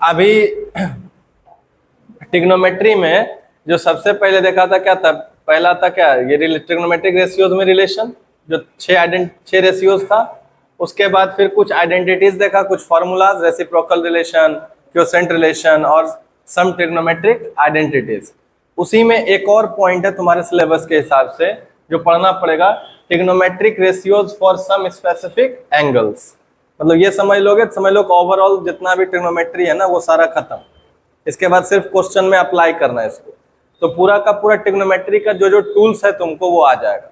अभी ट्रिग्नोमेट्री में जो सबसे पहले देखा था क्या था, पहला था क्या, ये ट्रिग्नोमेट्रिक रेशियोज में रिलेशन, जो छह रेशियोज था। उसके बाद फिर कुछ आइडेंटिटीज देखा, कुछ formulas, reciprocal relation, quotient relation और सम ट्रिग्नोमेट्रिक आइडेंटिटीज। उसी में एक और पॉइंट है तुम्हारे सिलेबस के हिसाब से जो पढ़ना पड़ेगा, trigonometric ratios for some specific angles. मतलब ये समझ लोगे तो समझ लो कि ओवरऑल जितना भी ट्रिग्नोमेट्री है ना वो सारा खत्म। इसके बाद सिर्फ क्वेश्चन में अप्लाई करना है इसको, तो पूरा का पूरा ट्रिग्नोमेट्री का जो जो टूल्स है तुमको वो आ जाएगा।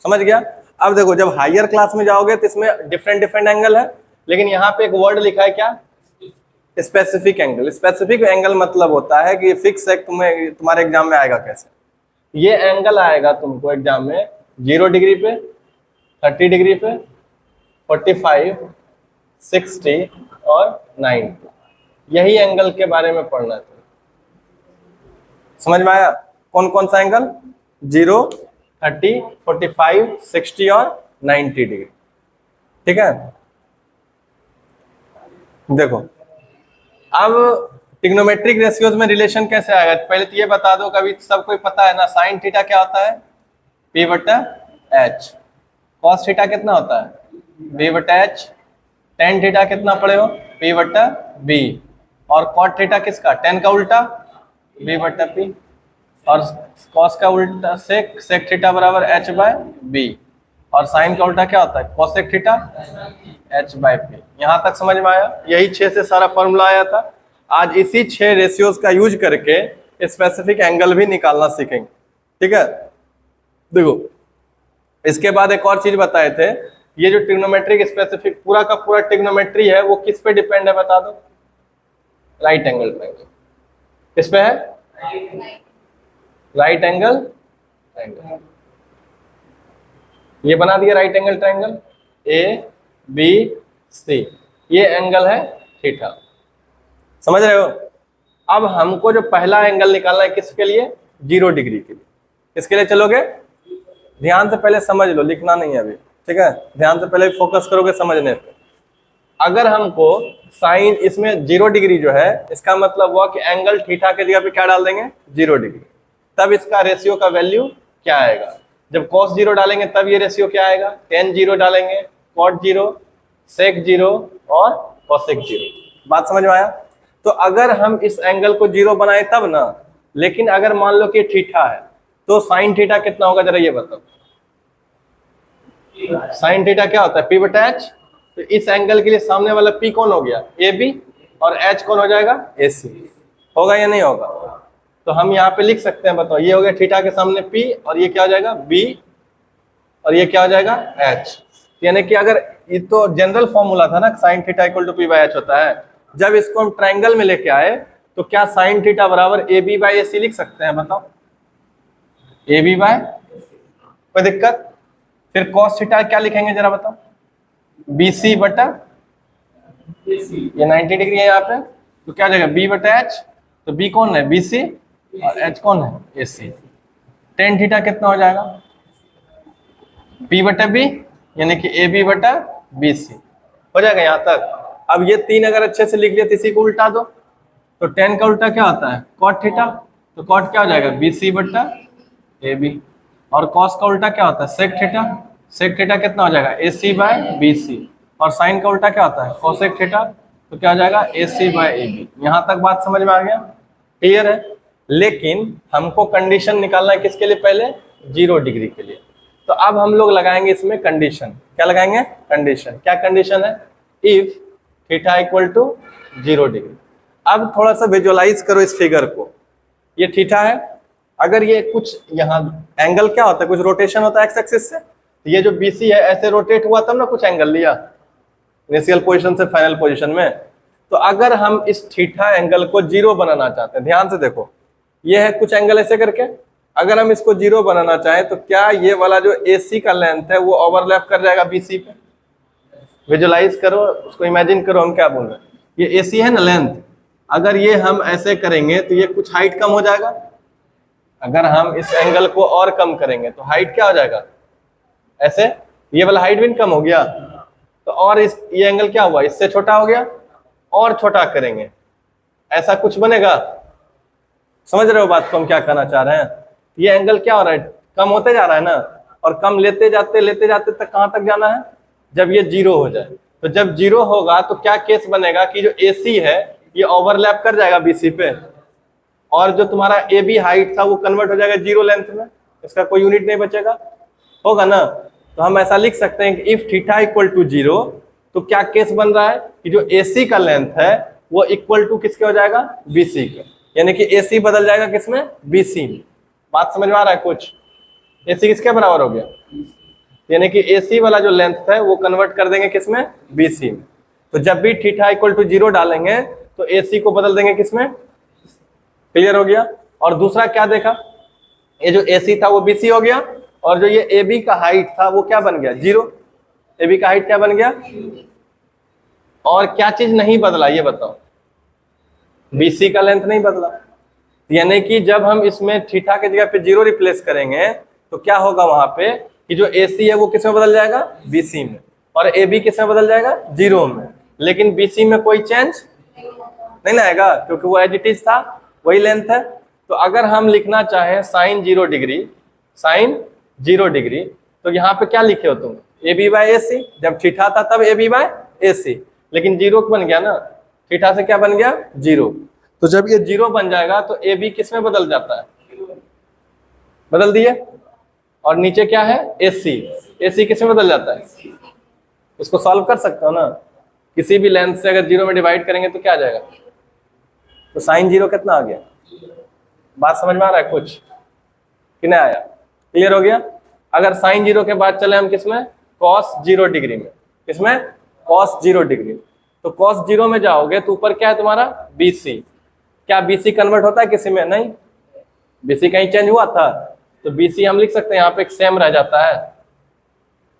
समझ गया? अब देखो जब हायर क्लास में जाओगे तो इसमें डिफरेंट डिफरेंट एंगल है, लेकिन यहाँ पे एक वर्ड लिखा है क्या, स्पेसिफिक एंगल। स्पेसिफिक एंगल मतलब होता है कि फिक्स है, तुम्हारे एग्जाम में आएगा कैसे, ये एंगल आएगा तुमको एग्जाम में 0 डिग्री पे, 30 डिग्री पे, 45, 60 और 90। यही एंगल के बारे में पढ़ना है। समझ में आया? कौन कौन सा एंगल? 0, 30, 45, 60 और 90 डिग्री। ठीक है, देखो अब ट्रिग्नोमेट्रिक रेशियोज में रिलेशन कैसे आएगा। पहले तो ये बता दो, कभी सबको पता है ना, साइन थीटा क्या होता है, P/H। कॉस थीटा कितना होता है, B/H। टेन थीटा कितना पढ़े हो, P/B। और कॉट थीटा किसका, टेन का उल्टा, B/P। और कॉस का उल्टा सेक थीटा बराबर H/B। और साइन का उल्टा क्या होता है, कोसेक थीटा, H/P। यहां तक समझ में आया? यही 6 से सारा फॉर्मूला आया था। आज इसी 6 रेशियोज का यूज करके स्पेसिफिक एंगल भी निकालना सीखेंगे। ठीक है, देखो इसके बाद एक और चीज बताए थे, ये जो ट्रिग्नोमेट्रिक स्पेसिफिक पूरा का पूरा ट्रिग्नोमेट्री है वो किस पे डिपेंड है बता दो, राइट एंगल ट्रायंगल। किस पे है, राइट एंगल ट्रायंगल। ये बना दिया राइट एंगल ट्रायंगल ABC, ये एंगल है थीटा। समझ रहे हो? अब हमको जो पहला एंगल निकालना है किसके लिए, 0 डिग्री के लिए। किसके लिए चलोगे, ध्यान से पहले समझ लो, लिखना नहीं है अभी। ठीक है, ध्यान से पहले फोकस करोगे समझने पे। अगर हमको साइन इसमें 0 डिग्री जो है, इसका मतलब हुआ कि एंगल थीटा के जगह पे क्या डाल देंगे, 0 डिग्री। तब इसका रेशियो का वैल्यू क्या आएगा, जब cos 0 डालेंगे तब ये रेशियो क्या आएगा, tan 0 डालेंगे, cot 0, sec 0 और cosec 0। बात समझ में आया? तो अगर हम इस एंगल को 0 बनाए तब ना, लेकिन अगर मान लो कि थीटा है तो साइन थीटा कितना होगा जरा ये बताओ। साइन थीटा क्या होता है, P/H। तो इस एंगल के लिए सामने वाला P कौन हो गया, AB, और H कौन हो जाएगा, AC। होगा या नहीं होगा? तो हम यहाँ पे लिख सकते हैं, बताओ, ये हो गया थीटा के सामने P और ये क्या हो जाएगा B और ये क्या हो जाएगा H। यानी कि अगर ये तो जनरल फॉर्मूला था ना, sine theta equal to P/H होता है। जब इसको हम ट्राइंगल में लेके आए तो क्या साइन थीटा बराबर AB/AC लिख सकते हैं, बताओ, AB बाय, कोई दिक्कत? फिर कॉस थीटा क्या लिखेंगे जरा बताओ, BC बटा, ये 90 डिग्री है यहाँ पे, तो क्या हो जाएगा B/H। तो B कौन है, BC, और H कौन है, AC। टेन थीटा कितना हो जाएगा, P/B, यानी कि AB/BC हो जाएगा यहाँ तक। अब ये 3 अगर अच्छे से लिख लिया तो इसी को उल्टा दो, तो टेन का उल्टा क्या होता है, कॉट थीटा। तो कॉट क्या हो जाएगा, BC/AB। और कॉस का उल्टा क्या होता है, सेक थीटा। सेक थीटा कितना हो जाएगा, AC/BC। और साइन का उल्टा क्या होता है, कोसेक थीटा। तो क्या हो जाएगा, AC/AB। यहाँ तक बात समझ में आ गया, क्लियर है? लेकिन हमको कंडीशन निकालना है किसके लिए, पहले 0 डिग्री के लिए। तो अब हम लोग लगाएंगे इसमें कंडीशन। क्या लगाएंगे, कंडीशन। क्या कंडीशन है, if theta equal to 0 degree. अब थोड़ा सा विजुअलाइज करो इस फिगर को, ये थीटा है, अगर ये कुछ यहाँ एंगल क्या होता है, कुछ रोटेशन होता है एक्स एक्सिस से, तो ये जो BC है ऐसे रोटेट हुआ तब ना कुछ एंगल लिया इनिशियल पोजीशन से फाइनल पोजीशन में। तो अगर हम इस थीटा एंगल को 0 बनाना चाहते हैं, ध्यान से देखो, ये है कुछ एंगल ऐसे करके, अगर हम इसको 0 बनाना चाहें तो क्या ये वाला जो AC का लेंथ है वो ओवरलैप कर जाएगा BC पे। विजुअलाइज करो उसको, इमेजिन करो हम क्या बोल रहे हैं। ये AC है ना लेंथ, अगर ये हम ऐसे करेंगे तो ये कुछ हाइट कम हो जाएगा। अगर हम इस एंगल को और कम करेंगे तो हाइट क्या हो जाएगा, ऐसे ये वाला हाइट भी कम हो गया। तो और इस ये एंगल क्या हुआ, इससे छोटा हो गया। और छोटा करेंगे, ऐसा कुछ बनेगा? समझ रहे हो बात को हम क्या कहना चाह रहे हैं? ये एंगल क्या हो रहा है, कम होते जा रहा है ना, और कम लेते जाते तक कहां तक जाना है, जब ये जीरो हो जाए। तो जब जीरो होगा तो क्या केस बनेगा कि जो AC है ये ओवरलैप कर जाएगा BC पे, और जो तुम्हारा AB हाइट था वो कन्वर्ट हो जाएगा जीरो लेंथ में, इसका कोई यूनिट नहीं बचेगा, होगा ना? तो हम ऐसा लिख सकते हैं कि if theta equal to zero, तो क्या केस बन रहा है कि जो AC का लेंथ है वो इक्वल टू किसके हो जाएगा, BC के, यानी कि AC बदल जाएगा किसमें, BC में। बात समझ में आ रहा है कुछ? AC किसके बराबर हो गया, यानी कि AC वाला जो लेंथ है वो कन्वर्ट कर देंगे किसमें, BC में। तो जब भी थीटा इक्वल टू जीरो डालेंगे तो AC को बदल देंगे किसमें, क्लियर हो गया? और दूसरा क्या देखा, ये जो AC था वो BC हो गया, और जो ये AB का हाइट था वो क्या बन गया, जीरो। AB का हाइट क्या बन गया, और क्या चीज नहीं बदला ये बताओ, BC का लेंथ नहीं बदला। यानी कि जब हम इसमें थीटा के जगह पे जीरो रिप्लेस करेंगे तो क्या होगा वहां पे कि जो AC है वो किस में बदल जाएगा, BC में, और AB किस में बदल जाएगा, जीरो में। लेकिन BC में कोई चेंज नहीं ना आएगा, क्योंकि वो एज इट इज था, वही लेंथ है। तो अगर हम लिखना चाहें साइन 0 डिग्री, साइन 0 डिग्री, तो यहाँ पे क्या लिखे हो तुम, AB/AC। जब थीटा था तब AB/AC, लेकिन जीरो बन गया ना, थीटा से क्या बन गया, जीरो। तो जब ये जीरो बन जाएगा तो AB किस में बदल जाता है, बदल दिए, और नीचे क्या है, AC किस में बदल जाता है, इसको सॉल्व कर सकते हो ना, किसी भी लेंथ से अगर जीरो में डिवाइड करेंगे तो क्या आ जाएगा, तो साइन 0 कितना आ गया। बात समझ में आ रहा है कुछ कि नहीं आया, क्लियर हो गया? अगर साइन 0 के बाद चले हम किसमें, कॉस 0 डिग्री में, किसमें, कॉस 0 डिग्री। तो कॉस 0 में जाओगे तो ऊपर क्या है तुम्हारा, BC। क्या BC कन्वर्ट होता है किसी में, नहीं, BC कहीं चेंज हुआ था, तो BC हम लिख सकते हैं यहाँ पे एक सेम रह जाता है,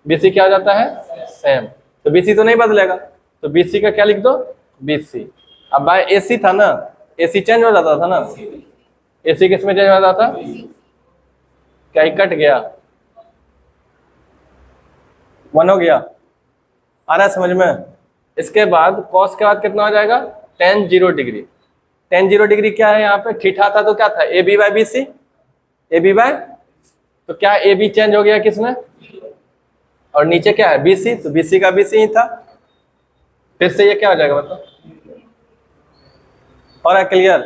BC क्या हो जाता है, सेम। तो BC तो नहीं बदलेगा, तो BC का क्या लिख दो, BC। अब बाय AC था ना, AC चेंज हो जाता था ना, AC किस में चेंज हो जाता था, क्या ही कट गया, 1 हो गया, आ रहा है समझ में? इसके बाद कॉस के बाद कितना हो जाएगा, tan 0 डिग्री। tan 0 डिग्री क्या है, यहाँ पे थीटा था तो क्या था, AB/BC, AB/, तो क्या AB चेंज हो गया किसमें, और नीचे क्या है, BC, तो BC का BC ही था। फिर से ये क्या हो जाएगा बताओ, और क्लियर?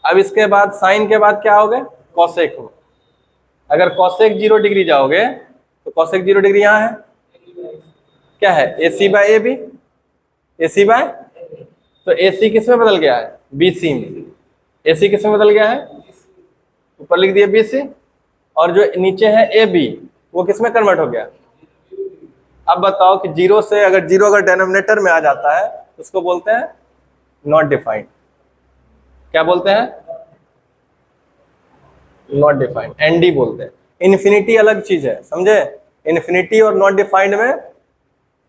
अब इसके बाद साइन के बाद क्या हो गए, कॉसेक हो। अगर कॉसेक 0 डिग्री जाओगे तो कॉसेक 0 डिग्री यहाँ है, क्या है, AC/AB, AC/, तो AC किस में बदल गया है, BC में। AC किस में बदल गया है, ऊपर लिख दिया BC, और जो नीचे है AB वो किस में कन्वर्ट हो गया। अब बताओ कि जीरो से अगर जीरो अगर डिनोमिनेटर में आ जाता है तो उसको बोलते हैं नॉट डिफाइंड। क्या बोलते हैं, नॉट डिफाइंड, ND बोलते हैं। इन्फिनिटी अलग चीज है, समझे? इन्फिनिटी और नॉट डिफाइंड में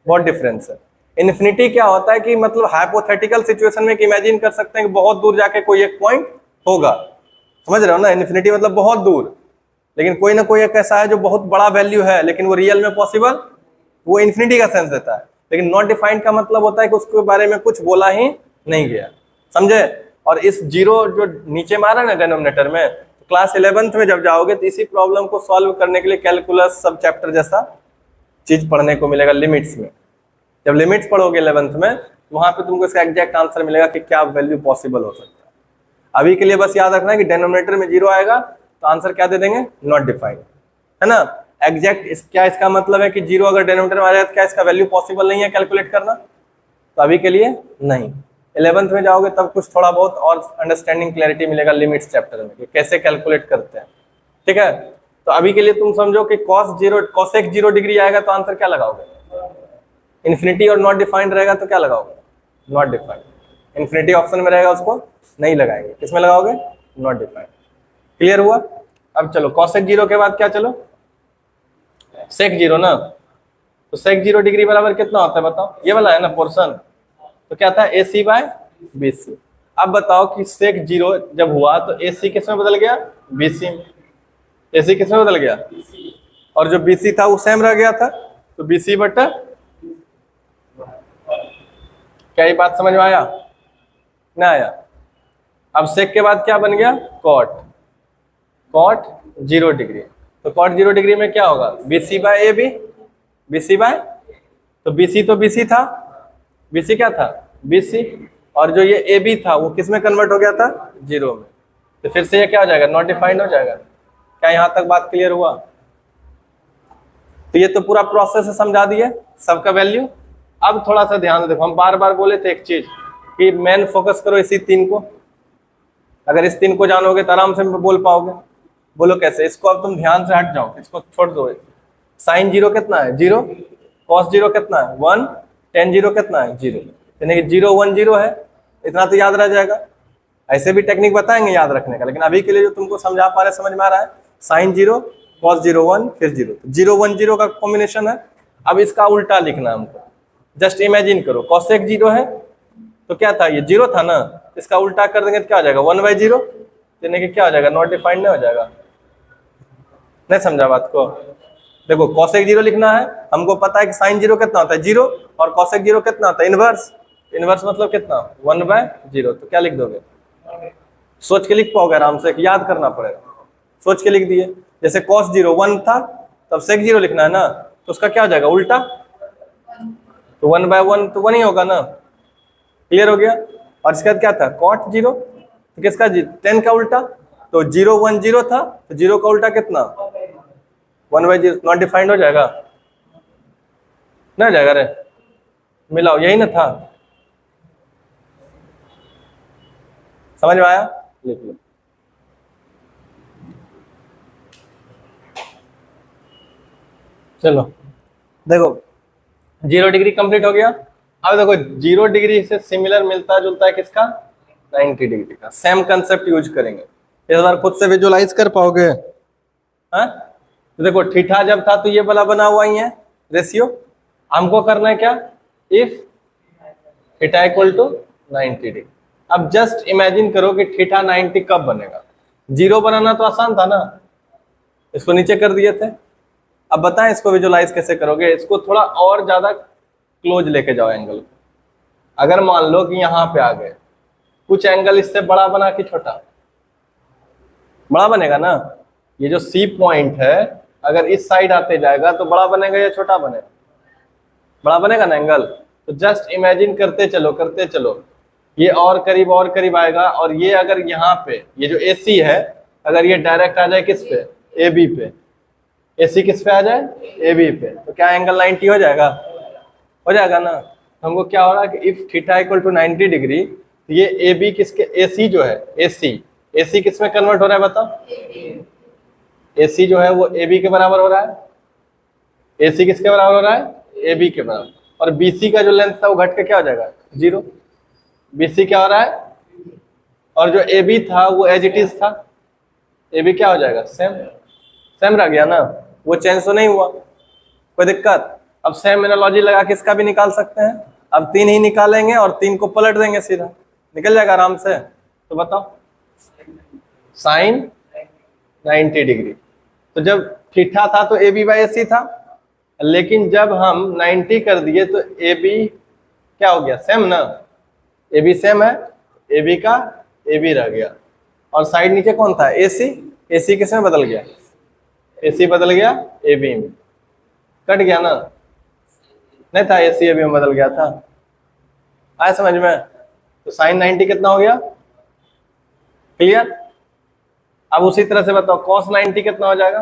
बहुत डिफरेंस है। इन्फिनिटी क्या होता है कि मतलब हाइपोथेटिकल सिचुएशन में इमेजिन कर सकते हैं कि बहुत दूर जाके कोई एक पॉइंट होगा, समझ रहे हो ना? इन्फिनिटी मतलब बहुत दूर, लेकिन कोई ना कोई एक ऐसा है जो बहुत बड़ा वैल्यू है लेकिन वो रियल में पॉसिबल, वो इन्फिनिटी का सेंस देता है। लेकिन नॉट डिफाइंड का मतलब होता है कि उसके बारे में कुछ बोला ही नहीं गया, समझे? और इस जीरो जो नीचे मारा ना डिनोमिनेटर में, तो क्लास 11th में जब जाओगे तो इसी प्रॉब्लम को सॉल्व करने के लिए कैलकुलस सब चैप्टर जैसा चीज पढ़ने को मिलेगा लिमिट्स में। जब लिमिट्स पढ़ोगे 11th में, वहां पे तुमको इसका एग्जैक्ट आंसर मिलेगा कि क्या वैल्यू पॉसिबल हो सकता है। अभी के लिए बस याद रखना है कि डिनोमिनेटर में जीरो आएगा तो आंसर क्या दे देंगे, नॉट डिफाइंड, है ना? एग्जैक्ट क्या इसका मतलब है कि जीरो अगर डिनोमिनेटर में आ जाए तो क्या इसका वैल्यू पॉसिबल नहीं है कैलकुलेट करना? तो अभी के लिए नहीं। 11th में जाओगे तब कुछ थोड़ा बहुत और अंडरस्टैंडिंग क्लैरिटी मिलेगा लिमिट्स चैप्टर में कि कैसे कैलकुलेट करते हैं, ठीक है? तो अभी के लिए तुम समझो कि कॉसेक 0 डिग्री आएगा तो आंसर क्या लगाओगे, इन्फिनिटी और नॉट डिफाइंड रहेगा तो क्या लगाओगे, नॉट डिफाइंड। इन्फिनिटी ऑप्शन में रहेगा उसको नहीं लगाएंगे, किसमें लगाओगे, नॉट डिफाइंड। क्लियर हुआ? अब चलो कॉसेक 0 के बाद क्या, चलो सेक 0 ना, तो सेक 0 डिग्री बराबर कितना होता है बताओ, ये वाला है ना पोर्शन, तो क्या था AC/BC। अब बताओ कि सेक 0 जब हुआ तो AC किस में बदल गया, BC में। AC किस में बदल गया, और जो BC था वो सेम रह गया था, तो BC/, क्या ये बात समझ में आया ना आया? अब सेक के बाद क्या बन गया? कॉट। Cot 0 degree. तो कॉट 0 डिग्री में क्या होगा? BC by A B. BC by, तो बीसी था, बीसी क्या था? बीसी। और जो ये ए बी था वो किस में कन्वर्ट हो गया था? 0 में। तो फिर से ये क्या हो जाएगा? नॉट डिफाइंड हो जाएगा। क्या यहां तक बात क्लियर हुआ? तो ये तो पूरा प्रोसेस समझा दिए, सबका वैल्यू। अब थोड़ा सा ध्यान देखो, हम बार बार बोले थे एक चीज कि मेन फोकस करो इसी 3 को। अगर इस 3 को जानोगे तो आराम से बोल पाओगे। बोलो कैसे? इसको अब तुम ध्यान से हट जाओ, इसको छोड़ दो। साइन 0 कितना है? 0। कॉस 0 कितना है? 1। टेन 0 कितना है? 0। यानी कि 0 1 0 है। इतना तो याद रह जाएगा। ऐसे भी टेक्निक बताएंगे याद रखने का, लेकिन अभी के लिए जो तुमको समझा पा रहे, समझ में आ रहा है? साइन 0, कॉस 0 1, फिर 0। 0 1 0 का कॉम्बिनेशन है। अब इसका उल्टा लिखना है हमको। जस्ट इमेजिन करो, कॉसेक 0 है तो क्या था? ये 0 था ना, इसका उल्टा कर देंगे तो क्या हो जाएगा? 1/0। यानी कि क्या हो जाएगा? नॉट डिफाइंड नहीं हो जाएगा। नहीं समझा बात को? देखो कॉसेक 0 लिखना है, हमको पता है कि साइन 0 कितना होता है? 0। और कॉसेक 0 कितना होता है? इनवर्स। इनवर्स मतलब कितना? 1/0। तो क्या लिख दोगे? सोच के लिख पाओगे आराम से, याद करना पड़ेगा। सोच के लिख दिए। जैसे cos 0 1 था, तब sec 0 लिखना है ना, तो उसका क्या हो जाएगा? उल्टा। तो 1/1 तो 1 ही होगा ना। क्लियर हो गया? और इसके बाद क्या था? cot 0, तो किसका? 10 का उल्टा। तो 0 1 0 था, तो 0 का उल्टा कितना? 1/0। नॉट डिफाइंड हो जाएगा ना? हो जाएगा रे, मिलाओ, यही ना था। समझ में आया? लिख लो। चलो देखो 0 डिग्री कंप्लीट हो गया। अब देखो 0 डिग्री से सिमिलर मिलता जुलता है किसका? 90 डिग्री का। सेम कंसेप्ट यूज करेंगे। इस बार खुद से विजुअलाइज कर पाओगे? हाँ, तो देखो थीटा जब था तो ये वाला बना हुआ ही है रेशियो। हमको करना है क्या? If theta equal to 90 degree. अब जस्ट इमेजिन करो कि थीटा 90 कब बनेगा? 0 बनाना तो आसान था ना, इसको नीचे कर दिए थे। अब बताएं इसको विजुअलाइज कैसे करोगे? इसको थोड़ा और ज्यादा क्लोज लेके जाओ एंगल को। अगर मान लो कि यहाँ पे आ गए, कुछ एंगल इससे बड़ा बना कि छोटा? बड़ा बनेगा ना। ये जो सी पॉइंट है अगर इस साइड आते जाएगा तो बड़ा बनेगा या छोटा बनेगा? बड़ा बनेगा ना एंगल। तो जस्ट इमेजिन करते चलो करते चलो, ये और करीब आएगा। और ये अगर यहाँ पे ये जो AC है, अगर ये डायरेक्ट आ जाए किस पे? AB पे। AC किस पे आ जाए? AB पे। तो क्या एंगल 90 हो जाएगा? हो जाएगा ना। हमको क्या हो रहा है कि if theta equal to 90 degree, तो ये AB किसके? AC जो है AC किस में कन्वर्ट हो रहा है बताओ? AC जो है वो AB के बराबर हो रहा है। AC किसके बराबर हो रहा है? AB के बराबर। और BC का जो लेंथ था वो घट के क्या हो जाएगा? 0। BC क्या हो रहा है? और जो AB था वो एज इट इज था। AB क्या हो जाएगा? सेम रह गया ना, वो चेंज तो नहीं हुआ। कोई दिक्कत? अब सेम एनालॉजी लगा के इसका भी निकाल सकते हैं। अब 3 ही निकालेंगे और 3 को पलट देंगे, सीधा निकल जाएगा आराम से। तो बताओ साइन 90 डिग्री। तो जब थीटा था तो AB/AC था, लेकिन जब हम 90 कर दिए तो AB क्या हो गया? सेम ना। AB सेम है, AB का AB रह गया। और साइड नीचे कौन था? AC किस में बदल गया? AC बदल गया AB में। कट गया ना? नहीं था, AC AB में बदल गया था। आया समझ में? तो साइन 90 कितना हो गया? क्लियर? अब उसी तरह से बताओ cos 90 कितना हो जाएगा?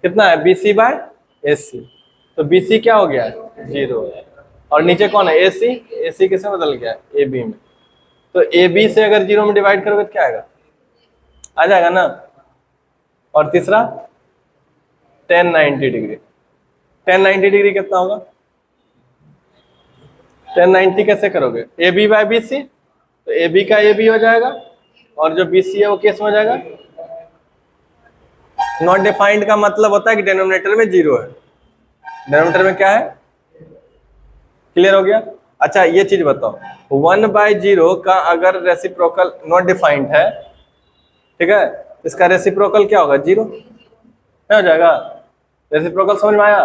कितना है? BC/AC। तो BC क्या हो गया? 0। और नीचे कौन है? AC किसमें बदल गया? AB में। तो AB से अगर 0 में डिवाइड करोगे तो क्या आएगा? आ जाएगा ना। और तीसरा tan 90 डिग्री। tan 90 डिग्री कितना होगा? tan 90 कैसे करोगे? AB/BC, तो AB का AB हो जाएगा और जो BC है वो किस में हो जाएगा? नॉट डिफाइंड का मतलब होता है कि डिनोमिनेटर में 0 है, डिनोमिनेटर में क्या है? क्लियर हो गया? अच्छा ये चीज बताओ 1/0 का अगर रेसिप्रोकल नॉट डिफाइंड है, ठीक है, इसका रेसिप्रोकल क्या होगा? 0 क्या हो जाएगा? रेसिप्रोकल समझ में आया?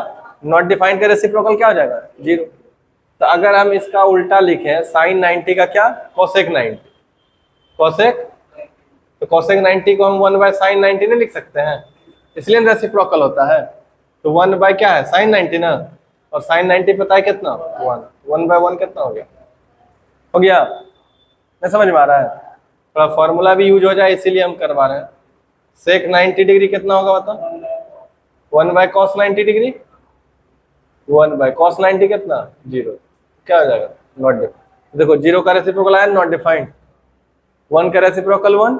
नॉट डिफाइंड का रेसिप्रोकल क्या हो जाएगा? 0। तो अगर हम इसका उल्टा लिखें साइन 90 का क्या? कोसेक 90। कोसेक, तो कोसेक 90 को हम 1/sin 90 नहीं लिख सकते हैं, इसलिए रेसिप्रोकल होता है। तो 1 क्या है? sin 90 ना, और sin 90 पता है कितना? 1। 1/1 कितना हो गया? हो गया? नहीं समझ में आ रहा है? थोड़ा फॉर्मूला भी यूज हो जाए इसीलिए हम करवा रहे हैं। सेक 90 डिग्री कितना होगा बताओ? 1/cos 90 degree. 1/cos 90 कितना? 0। क्या हो जाएगा? Not defined. देखो 0 का रेसिप्रोकल आया, नॉट डिफाइंड। 1 का रेसिप्रोकल 1,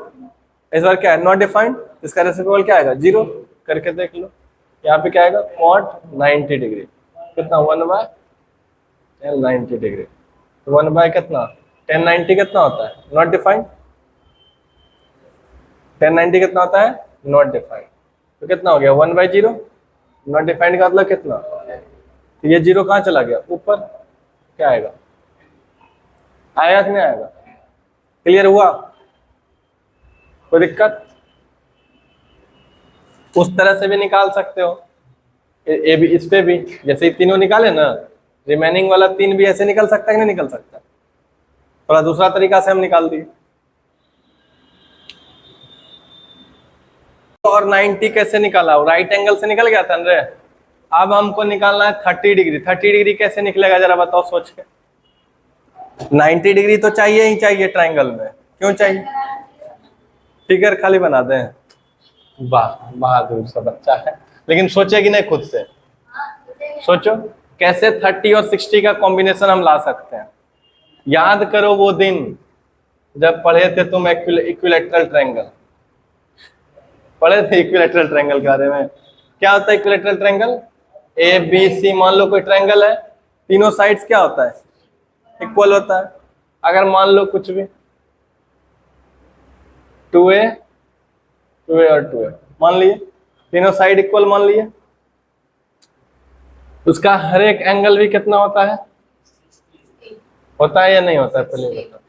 इस बार क्या है? Not defined. इसका रेसिप्रोकल क्या आएगा? 0। करके देख लो, यहाँ पे क्या आएगा? cot 90 डिग्री कितना? 1/tan 90 degree. तो 1 कितना? tan 90 कितना होता है? Not defined. tan 90 कितना होता है? Not defined. तो कितना हो गया? 1/0। नॉट डिफाइंड का मतलब कितना? तो ये 0 कहाँ चला गया? ऊपर। क्या आएगा? आएगा कि नहीं आएगा? क्लियर हुआ? कोई दिक्कत? उस तरह से भी निकाल सकते हो, ए भी, इस पे भी जैसे ही तीनों निकाले ना, रिमेनिंग वाला 3 भी ऐसे निकल सकता है कि नहीं निकल सकता? थोड़ा दूसरा तरीका से हम निकाल दिए। और 90 कैसे निकाला? राइट एंगल से निकल गया था रे। अब हमको निकालना है 30 डिग्री। 30 डिग्री कैसे निकलेगा जरा बताओ सोच के। 90 डिग्री तो चाहिए ही चाहिए ट्राइंगल में। क्यों चाहिए? फिगर खाली बना दें? वाह, बहादुर सा बच्चा है, लेकिन सोचेगी नहीं खुद से। सोचो कैसे 30 और 60 का कॉम्बिनेशन हम ला सकते हैं। याद करो वो दिन जब पढ़े थे तुम इक्विलैटरल ट्रायंगल। पढ़े थे इक्विलैटरल ट्रायंगल के बारे में? क्या होता है equilateral triangle? A B C, मान लो कोई ट्रायंगल है, तीनों साइड्स क्या होता है? इक्वल होता है। अगर मान लो कुछ भी 2a 2a और 2a मान लिए, तीनों साइड इक्वल मान लिए, उसका हर एक एंगल भी कितना होता है? होता है या नहीं होता है? पहले बताओ।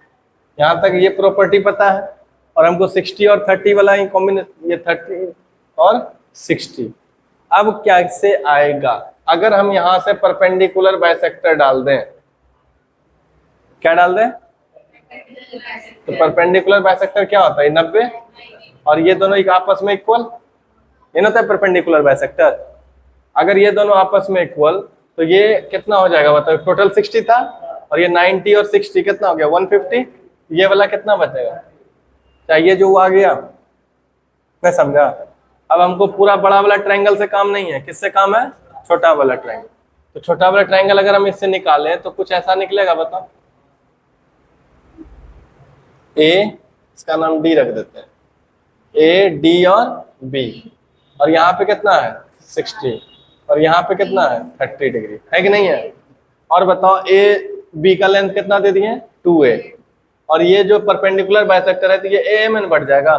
यहाँ तक ये प्रॉपर्टी पता है, और हमको 60 और 30 वाला ही कॉम्बिनेशन, ये 30 और 60। अब क्या से आएगा? अगर हम यहाँ से परपेंडिकुलर बाइसेक्टर डाल दें, क्या डाल दें? तो परपेंडिकुलर बाइसेक्टर क्या होता है? 90, और ये दोनों एक आपस में इक्वल, ये ना होता है परपेंडिकुलर बाइसेक्टर। अगर ये दोनों आपस में इक्वल, तो ये कितना हो जाएगा बताओ? टोटल 60 था, और ये 90 और 60 कितना हो गया? 150। ये वाला कितना बचेगा? चाहिए जो आ गया, मैं समझा। अब हमको पूरा बड़ा वाला ट्रायंगल से काम नहीं है, किससे काम है? छोटा वाला ट्रायंगल। तो छोटा वाला ट्रायंगल अगर हम इससे निकालें तो कुछ ऐसा निकलेगा बताओ। ए, इसका नाम डी रख देते हैं, ए डी और बी, और यहाँ पे कितना है? 60, और यहाँ पे कितना है? 30 डिग्री, है कि नहीं है? और बताओ ए बी का लेंथ कितना दे दिए? 2a, और ये जो परपेंडिकुलर बाइसेक्टर है तो ये ए में बढ़ जाएगा,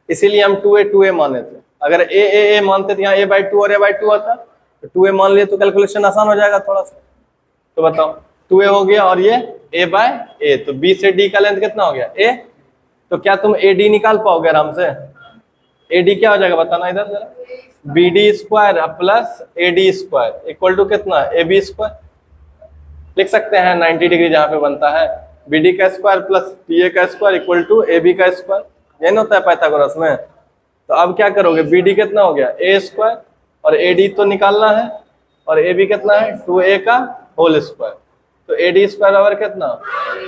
इसीलिए हम 2a माने थे। अगर ए मानते थे यहाँ a/2 और a/2 आता, तो 2a मान लिए तो कैलकुलेशन आसान हो जाएगा थोड़ा सा। तो बताओ 2a हो गया और ये a/a, तो b से d का लेंथ कितना हो गया? a। तो क्या तुम ad निकाल पाओगे आराम से? ad क्या हो जाएगा बताना इधर जरा? bd² plus ad² equal to कितना? ab²। लिख सकते हैं 90 डिग्री जहां पे बनता है, bd का स्क्वायर प्लस ta का स्क्वायर इक्वल टू ab का स्क्वायर। यही होता है पाइथागोरस में। तो अब क्या करोगे? bd कितना हो गया? a², और ad तो निकालना है, और ab कितना है? 2a का होल स्क्वायर। तो ad² बराबर कितना?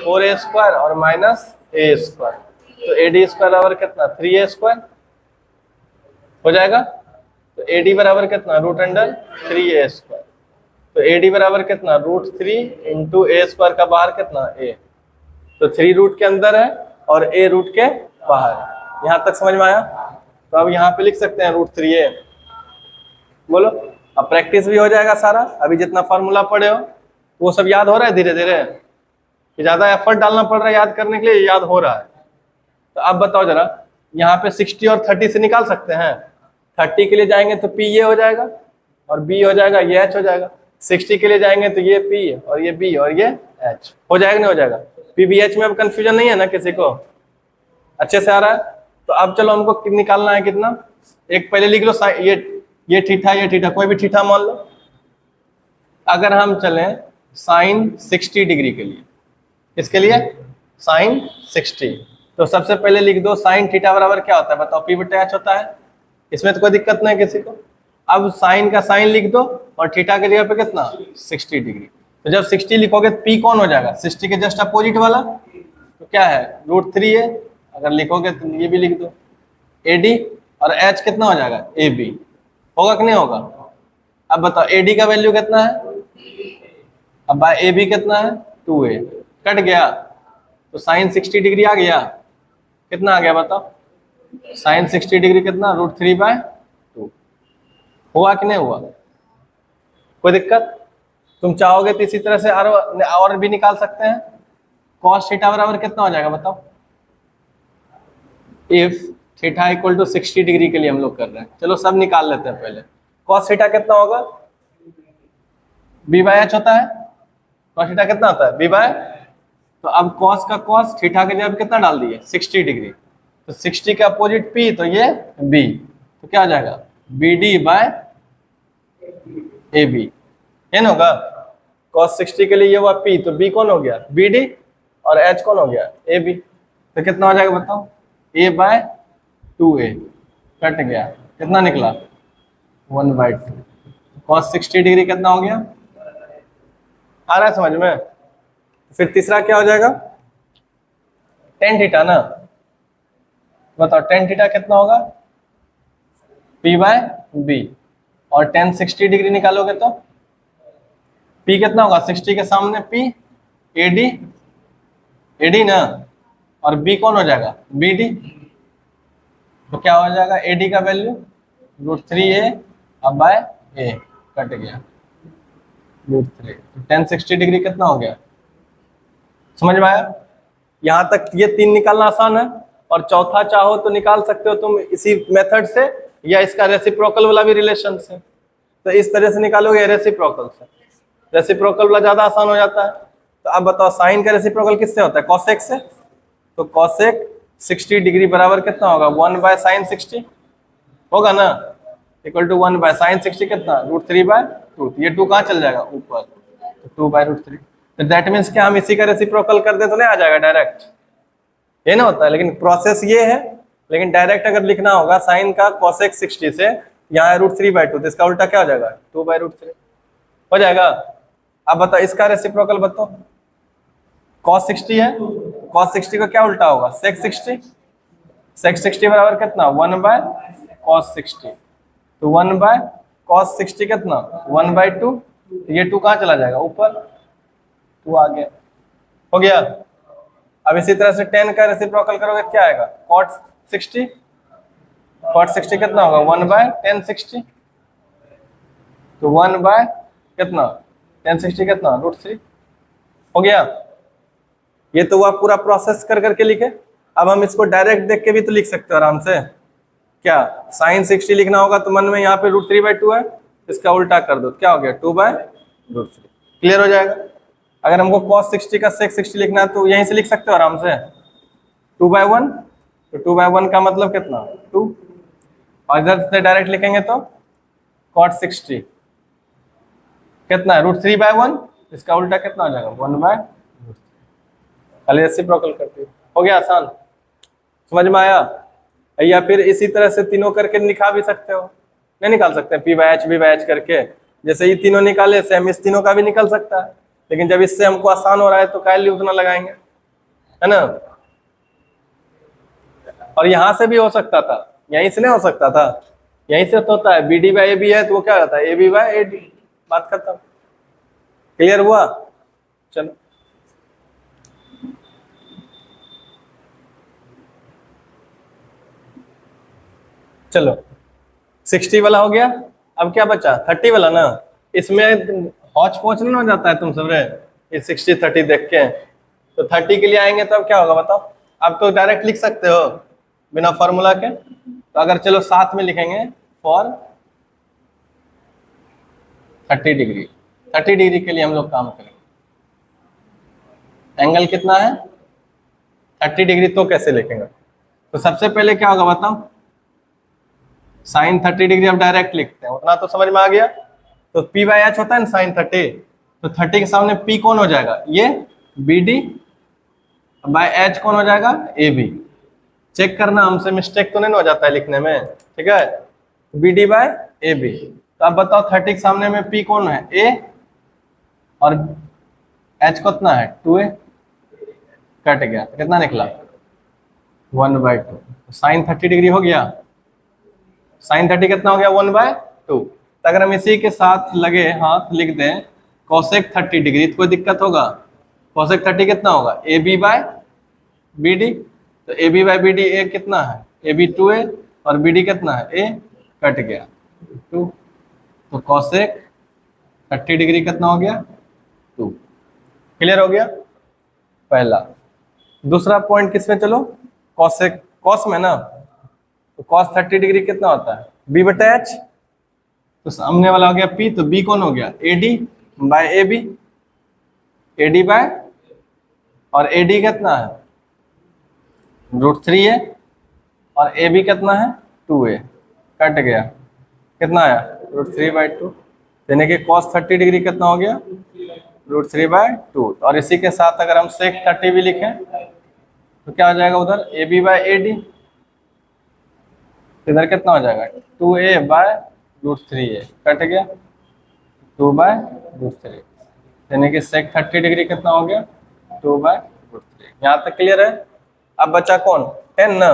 4a² और माइनस a²। तो ad² बराबर कितना? 3a² हो जाएगा। तो ad बराबर कितना? √3a²। तो ad बराबर कितना? √3 इंटू a² का बाहर कितना? a। तो 3 रूट के अंदर है और a रूट के बाहर है। यहाँ तक समझ में आया? तो अब यहाँ पे लिख सकते हैं √3a। बोलो, अब प्रैक्टिस भी हो जाएगा सारा। अभी जितना फॉर्मूला पढ़े हो वो सब याद हो रहा है धीरे धीरे, ज्यादा एफर्ट डालना पड़ रहा है याद करने के लिए, याद हो रहा है। तो अब बताओ जरा, यहाँ पे 60 और 30 से निकाल सकते हैं? 30 के लिए जाएंगे तो p ये हो जाएगा, और b हो जाएगा, ये h हो जाएगा। 60 के लिए जाएंगे तो ये p और ये b और ये h हो जाएगा, नहीं हो जाएगा? pbh में अब कंफ्यूजन नहीं है ना किसी को? अच्छे से आ रहा है? तो अब चलो हमको निकालना है कितना, एक पहले लिख लो, ये थीटा कोई भी थीटा मान लो। अगर हम चलें साइन 60 डिग्री के लिए, इसके लिए साइन 60, तो सबसे पहले लिख दो साइन थीटा बराबर क्या होता है बताओ, पी बटे एच होता है। इसमें तो कोई दिक्कत नहीं किसी को। अब साइन का साइन लिख दो और थीटा के जगह पे कितना 60 डिग्री। तो जब 60 लिखोगे तो पी कौन हो जाएगा, 60 के जस्ट अपोजिट वाला, तो क्या है √3 है। अगर लिखोगे तो ये भी लिख दो AD, और H कितना हो जाएगा AB, होगा कि नहीं होगा। अब बताओ AD का वैल्यू कितना है, अब बाय AB कितना है 2A, कट गया तो साइन 60 डिग्री आ गया, कितना आ गया बताओ, साइन 60 डिग्री कितना √3/2, हुआ कि नहीं हुआ, कोई दिक्कत। तुम चाहोगे तो इसी तरह से और भी निकाल सकते हैं। cos थीटा बराबर कितना हो जाएगा बताओ, if theta equal to 60 degree के लिए हम लोग कर रहे हैं, चलो सब निकाल लेते हैं पहले। cos थीटा कितना होगा, b/h होता है, cos थीटा कितना होता है b/, तो अब cos का cos थीटा के जगह कितना डाल दिए 60 डिग्री, तो 60 के अपोजिट p, तो ये b, तो क्या हो जाएगा BD/AB, ये ना होगा। cos 60 के लिए ये हुआ p, तो b कौन हो गया BD, और h कौन हो गया AB, तो कितना हो जाएगा बताओ A/2A, कट गया, कितना निकला 1/2। cos 60 डिग्री कितना हो गया, आ रहा है समझ में। फिर तीसरा क्या हो जाएगा tan थीटा ना, बताओ tan थीटा कितना होगा P/B, और tan 60 डिग्री निकालोगे तो P कितना होगा 60 के सामने P, AD ना, और B कौन हो जाएगा BD, तो क्या हो जाएगा AD का वैल्यू √3A अब A, कट गया √3, तो tan 60 डिग्री कितना हो गया, समझ में आया। यहाँ तक ये 3 निकालना आसान है, और चौथा चाहो तो निकाल सकते हो तुम इसी मेथड से, या इसका रेसिप्रोकल वाला भी रिलेशन से। तो इस तरह से निकालोगे रेसिप्रोकल से, रेसिप्रोकल वाला ज्यादा आसान हो जाता है। तो अब बताओ साइन का रेसिप्रोकल किससे होता है, कॉसेक से, तो कॉसेक 60 डिग्री बराबर कितना होगा 1/sin 60 होगा ना, इक्वल टू 1/sin 60 कितना √3/2, ये 2 कहाँ चल जाएगा ऊपर, तो 2/√3। तो दैट मीन्स क्या हम इसी का रेसिप्रोकल कर दे तो नहीं आ जाएगा डायरेक्ट, ये ना होता है। लेकिन प्रोसेस ये है, लेकिन डायरेक्ट अगर लिखना होगा साइन का cosec 60 से यहाँ √3/2, तो इसका उल्टा क्या हो जाएगा 2/√3 हो जाएगा। अब बताओ इसका रेसिप्रोकल बताओ, cos 60 है, cos 60 का क्या उल्टा होगा sec 60, sec 60 बराबर कितना 1/cos 60, तो 1/cos 60 कितना 1/2, ये 2 कहाँ चला जाएगा ऊपर, 2 आ गया, हो गया। अब इसी तरह से tan का रेसिप्रोकल करोगे क्या आएगा cot 60, cot 60 कितना होगा 1/tan 60, तो 1/ कितना tan 60 कितना √3, हो गया। ये तो हुआ पूरा प्रोसेस कर करके लिखे। अब हम इसको डायरेक्ट देख के भी तो लिख सकते हो आराम से, क्या sin 60 लिखना होगा तो मन में यहाँ पे √3/2 है, इसका उल्टा कर दो, क्या हो गया 2/√3, क्लियर हो जाएगा। अगर हमको cos 60 का sec 60 लिखना है तो यहीं से लिख सकते हो आराम से 2/1, तो 2/1 का मतलब कितना 2, और इधर से डायरेक्ट लिखेंगे तो cot 60 कितना है √3/1, इसका उल्टा कितना हो जाएगा 1/√3, खाली रेसिप्रोकल करते हो गया, आसान, समझ में आया। या फिर इसी तरह से तीनों करके निकाल भी सकते हो, नहीं निकाल सकते P/H B/H करके, जैसे ये तीनों निकाले सेम इस तीनों का भी निकल सकता है, लेकिन जब इससे हमको आसान हो रहा है तो काहे लिए उतना लगाएंगे, है ना। और यहाँ से भी हो सकता था, यहीं से नहीं हो सकता था, यहीं से तो होता है BD/AB है तो वो क्या रहता है AB/AD, बात खत्म, क्लियर हुआ। चलो चलो 60 वाला हो गया, अब क्या बचा 30 वाला ना, इसमें हौच पौच नहीं हो जाता है तुम सब रे, ये 60 30 देख के, तो 30 के लिए आएंगे तो अब क्या होगा बताओ, अब तो डायरेक्ट लिख सकते हो बिना फॉर्मूला के, तो अगर चलो साथ में लिखेंगे फॉर 30 डिग्री, 30 डिग्री के लिए हम लोग काम करेंगे, एंगल कितना है 30 डिग्री, तो कैसे लिखेंगे, तो सबसे पहले क्या होगा बताओ, साइन 30 डिग्री अब डायरेक्ट लिखते हैं, उतना तो समझ में आ गया। तो पी बाई एच होता है ना साइन 30, तो 30 के सामने पी कौन हो जाएगा, ये बी डी, बाय एच कौन हो जाएगा, ए बी। चेक करना हमसे मिस्टेक तो नहीं ना हो जाता है लिखने में, ठीक है। B D by A B. तो अब बताओ 30 के सामने में पी कौन है, ए, और एच कितना है 2a, कट गया तो कितना निकला 1/2। तो साइन 30 डिग्री हो गया, साइन 30 कितना हो गया 1/2। तो अगर हम इसी के साथ लगे हाथ लिख दें कोसेक 30 डिग्री तो कोई दिक्कत होगा, कोसेक 30 कितना होगा A B by B D. तो A B by B D A कितना है, ए बी 2a और बी डी कितना है ए, कट गया 2। तो कोसेक 30 डिग्री कितना हो गया 2। क्लियर हो गया पहला। दूसरा पॉइंट किसमें, चलो कॉसेक, कॉस में ना, तो कॉस 30 डिग्री कितना होता है बी बटा एच। तो सामने वाला हो गया पी, तो बी कौन हो गया A D by A B, A D by, और ए डी कितना है √3 है, और ए बी कितना है 2a, कट गया कितना आया √3/2। यानी कि cos 30 डिग्री कितना हो गया √3/2। और इसी के साथ अगर हम sec 30 भी लिखें तो क्या हो जाएगा उधर A B by A D, इधर कितना हो जाएगा 2a/√3a, कट गया 2/√3। यानी कि sec 30 डिग्री कितना हो गया 2/√3। यहाँ तक क्लियर है। अब बचा कौन 10 ना,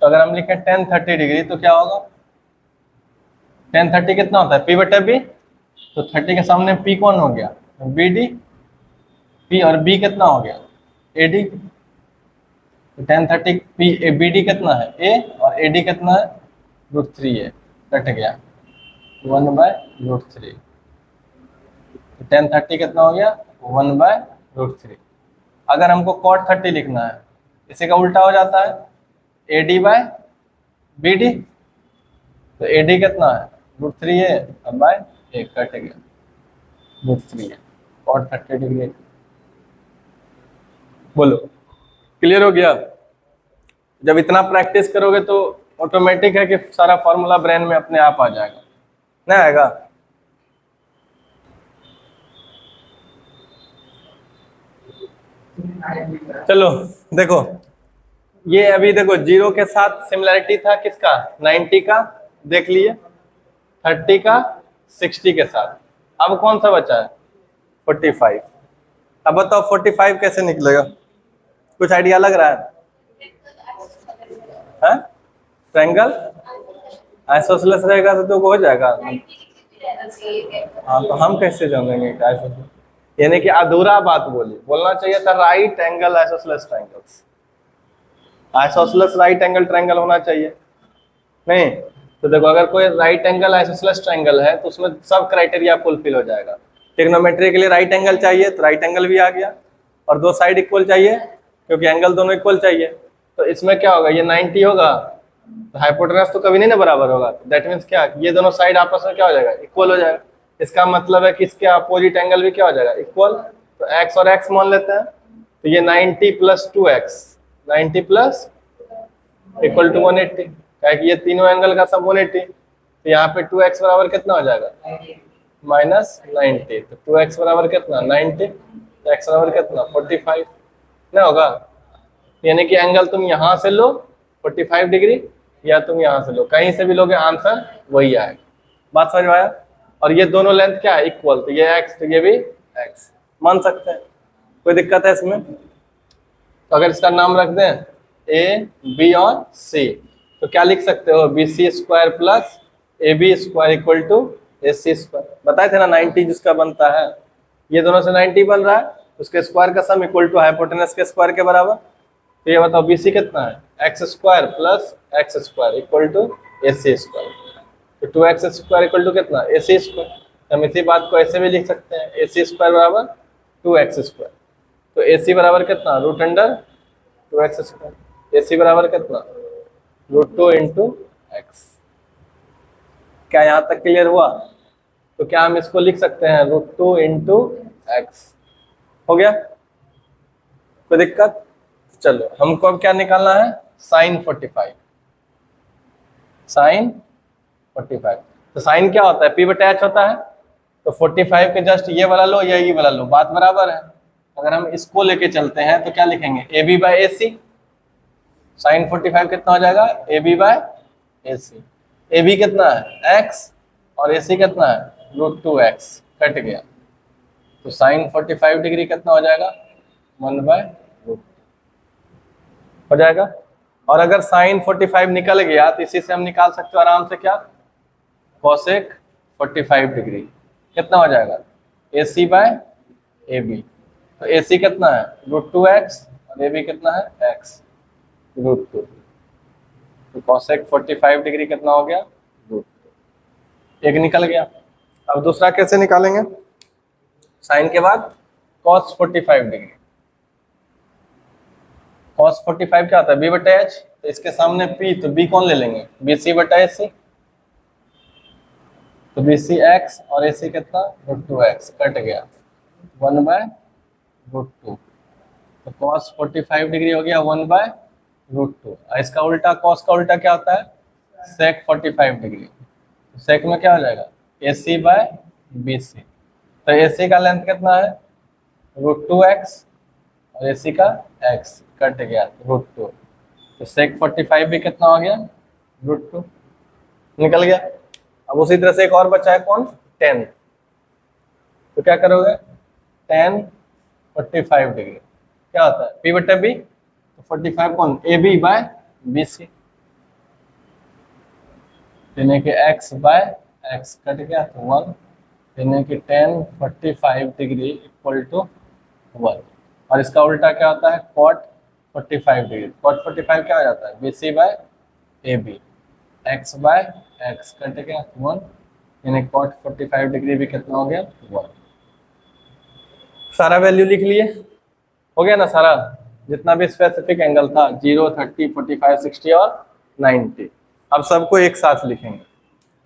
तो अगर हम लिखें tan 30 डिग्री तो क्या होगा, tan 30 कितना होता है P बटा B। तो 30 के सामने P कौन हो गया बी डी, P और B कितना हो गया ए डी। तो tan 30 P बी डी कितना है A, और ए डी कितना है √3a, कट गया 1/√3। तो tan 30 कितना हो गया 1/√3। अगर हमको cot 30 लिखना है, इसी का उल्टा हो जाता है A D by B D. तो ए डी कितना है √3a और बाय ए, कट गया √3a, cot 30 डिग्री। बोलो क्लियर हो गया। जब इतना प्रैक्टिस करोगे तो ऑटोमेटिक है कि सारा फॉर्मूला ब्रेन में अपने आप आ जाएगा, नहीं आएगा। चलो देखो, ये अभी देखो 0 के साथ सिमिलरिटी था किसका 90 का, देख लिए 30 का 60 के साथ। अब कौन सा बचा है 45। अब बताओ 45 कैसे निकलेगा, कुछ आइडिया लग रहा है ट्रायंगल आइसोसेलेस रहेगा तो हो जाएगा। हाँ तो हम कैसे जानेंगे आइसोसेलेस, यानी कि अधूरा बात बोली, बोलना चाहिए था right angle isosceles triangles, isosceles right angle triangle होना चाहिए नहीं। तो देखो अगर कोई राइट एंगल आइसोसेलेस ट्रायंगल है तो उसमें सब क्राइटेरिया फुलफिल हो जाएगा। ट्रिग्नोमेट्री के लिए राइट एंगल चाहिए तो राइट एंगल भी आ गया, और दो साइड इक्वल चाहिए क्योंकि एंगल दोनों इक्वल चाहिए। तो इसमें क्या होगा, ये 90 होगा तो हाइपोटेनस तो कभी नहीं ना बराबर होगा, दैट मीन्स क्या, ये दोनों साइड आपस में क्या हो जाएगा इक्वल हो जाएगा। इसका मतलब है कि इसके अपोजिट एंगल भी क्या हो जाएगा इक्वल। तो x और x मान लेते हैं, तो ये 90 + 2x, 90 प्लस इक्वल टू 180, क्या कि ये तीनों एंगल का सब 180। तो यहाँ पे 2x बराबर कितना हो जाएगा -90। तो 2x बराबर कितना 90, तो x बराबर कितना 45 ना होगा। यानी कि एंगल तुम यहाँ से लो 45 डिग्री या तुम यहाँ से लो, कहीं से भी लोगे आंसर वही आएगा। बात समझ में आया। और ये दोनों लेंथ क्या है इक्वल, तो ये x तो ये भी x मान सकते हैं, कोई दिक्कत है इसमें। तो अगर इसका नाम रख दें a b और c, तो क्या लिख सकते हो BC² + AB² = AC²। बताए थे ना 90 जिसका बनता है, ये दोनों से 90 बन रहा है, उसके स्क्वायर का सम इक्वल टू हाइपोटेनस के स्क्वायर के बराबर। तो ये बताओ BC कितना है x² + x² = AC²। तो 2x² = कितना AC²। हम इसी बात को ऐसे भी लिख सकते हैं AC² = 2x²। तो AC बराबर कितना √2x², AC बराबर कितना √2 × x। क्या यहाँ तक क्लियर हुआ। तो क्या हम इसको लिख सकते हैं √2 × x, हो गया कोई दिक्कत। चलो हमको अब क्या निकालना है sin 45। साइन 45। तो साइन क्या होता है, पी बटा एच होता है। तो 45 के जस्ट ये वाला लो या ये वाला लो, बात बराबर है। अगर हम इसको लेके चलते हैं तो क्या लिखेंगे, A B by A C. Sine 45 कितना हो जाएगा, A B by A C. A B कितना है एक्स और ए सी कितना है √2x, कट गया। तो साइन 45 डिग्री कितना हो जाएगा 1/√2 हो जाएगा। और अगर साइन 45 निकल गया तो इसी से हम निकाल सकते हो आराम से क्या, कोसेक 45 डिग्री कितना हो जाएगा ए सी बाय ए बी। तो ए सी कितना है √2x और ए बी कितना है x √2। तो कोसेक 45 डिग्री कितना हो गया √2, एक निकल गया। अब दूसरा कैसे निकालेंगे, साइन के बाद cos 45 डिग्री। cos 45 क्या होता है बी बटा एच, तो इसके सामने p, तो b कौन ले लेंगे बी सी बटा ए सी। तो बी सी एक्स और ए सी कितना √2x, कट गया 1/√2। तो cos 45 डिग्री हो गया 1/√2। इसका उल्टा cos का उल्टा क्या होता है sec 45 डिग्री। तो sec में क्या हो जाएगा ए सी बाय बी सी। तो ए सी का लेंथ कितना है √2x और ए सी का x, कट गया √2। तो sec 45 भी कितना हो गया √2 निकल गया। अब उसी तरह से एक और बचा है कौन 10। तो क्या करोगे tan 45 डिग्री क्या होता है p बटा b। तो 45 कौन A B by B C, यानी कि x बाय x, कट गया तो 1, यानी कि tan 45 डिग्री इक्वल टू 1। और इसका उल्टा क्या होता है cot 45 डिग्री। cot 45 क्या हो जाता है B C by A B, x by x, cut गया 1, यानी cot 45 डिग्री भी कितना हो गया 1। सारा वैल्यू लिख लिए, हो गया ना सारा, जितना भी स्पेसिफिक एंगल था 0, 30, 45, 60 और 90। अब सबको एक साथ लिखेंगे,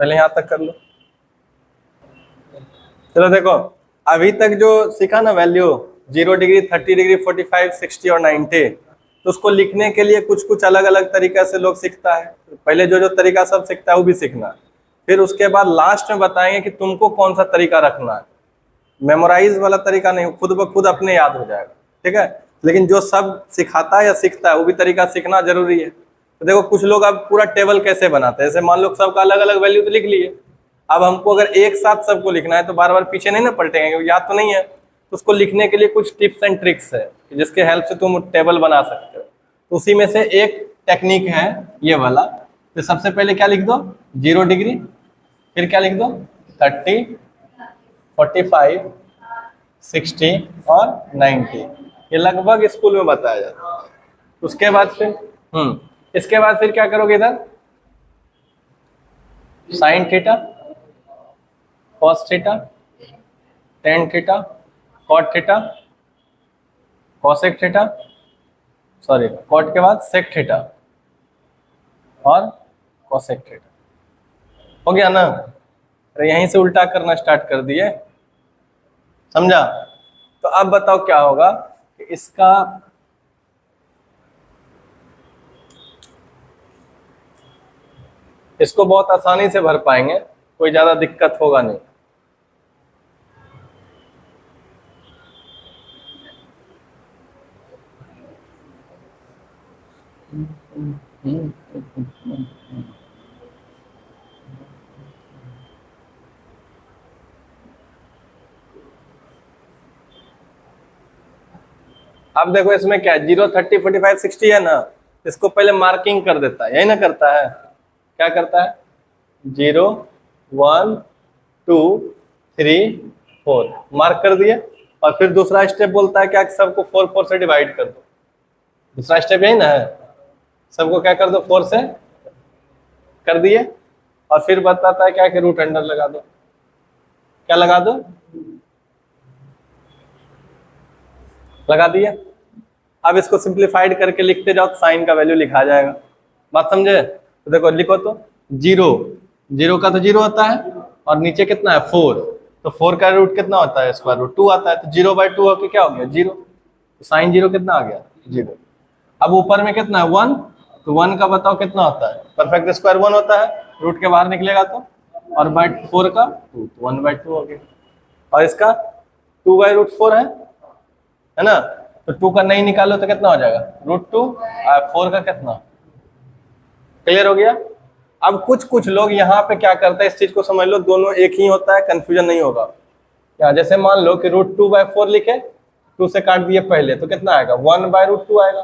पहले यहाँ तक कर लो। चलो देखो अभी तक जो सीखा ना वैल्यू 0 डिग्री, 30 डिग्री, 45, 60 और 90, तो उसको लिखने के लिए कुछ कुछ अलग अलग तरीका से लोग सीखता है। पहले जो जो तरीका सब सीखता है वो भी सीखना, फिर उसके बाद लास्ट में बताएंगे कि तुमको कौन सा तरीका रखना है। मेमोराइज वाला तरीका नहीं, खुद ब खुद अपने याद हो जाएगा, ठीक है। लेकिन जो सब सिखाता है या सीखता है वो भी तरीका सीखना जरूरी है। तो देखो कुछ लोग अब पूरा टेबल कैसे बनाते हैं, जैसे मान लो सबका अलग अलग वैल्यू तो लिख लिए, अब हमको अगर एक साथ सबको लिखना है तो बार बार पीछे नहीं ना पलटेंगे क्योंकि याद तो नहीं है। तो उसको लिखने के लिए कुछ टिप्स एंड ट्रिक्स है जिसके हेल्प से तुम टेबल बना सकते हो। तो उसी में से एक टेक्निक है ये वाला। तो सबसे पहले क्या लिख दो 0 डिग्री, फिर क्या लिख दो 30, 45, 60 और 90। ये लगभग स्कूल में बताया जाता है। उसके बाद फिर इसके बाद फिर क्या करोगे इधर sine theta, cos theta, tan theta, cot theta, cosec theta, sorry cot के बाद सेक थीटा और कॉसेक थीटा। हो गया ना। अरे यहीं से उल्टा करना स्टार्ट कर दिए, समझा। तो अब बताओ क्या होगा कि इसको बहुत आसानी से भर पाएंगे, कोई ज्यादा दिक्कत होगा नहीं। अब देखो इसमें क्या है 0, 30, 45, 60 है ना, इसको पहले मार्किंग कर देता है, यही ना करता है। क्या करता है 0, 1, 2, 3, 4 मार्क कर दिए। और फिर दूसरा स्टेप बोलता है क्या कि सबको 4 4 से डिवाइड कर दो। दूसरा स्टेप यही ना है, सबको क्या कर दो 4 से कर दिए। और फिर बताता है क्या कि रूट अंडर लगा दो। क्या लगा दो लगा दिए। अब इसको सिंप्लीफाइड करके लिखते जाओ तो साइन का वैल्यू लिखा जाएगा। बात समझे। तो देखो लिखो तो 0 का तो 0 होता है और नीचे कितना है 4, तो 4 का रूट कितना होता है स्क्वायर रूट 2 आता है। तो 0/2 होके क्या हो गया 0, तो साइन 0 कितना आ गया 0। अब ऊपर में कितना है 1, तो 1 का बताओ कितना होता है, परफेक्ट स्क्वायर 1 होता है, रूट के बाहर निकलेगा तो, और बाय 4 का 2, तो 1/2 हो गया। और इसका 2/√4 है ना, तो 2 का नहीं निकालो तो कितना हो जाएगा, √2, और 4 का कितना, क्लियर हो गया। अब कुछ कुछ लोग यहाँ पे क्या करते हैं, इस चीज को समझ लो, दोनों एक ही होता है, कंफ्यूजन नहीं होगा। यहाँ जैसे मान लो कि √2/4 लिखे, 2 से काट दिए पहले, तो कितना आएगा, 1/√2 आएगा,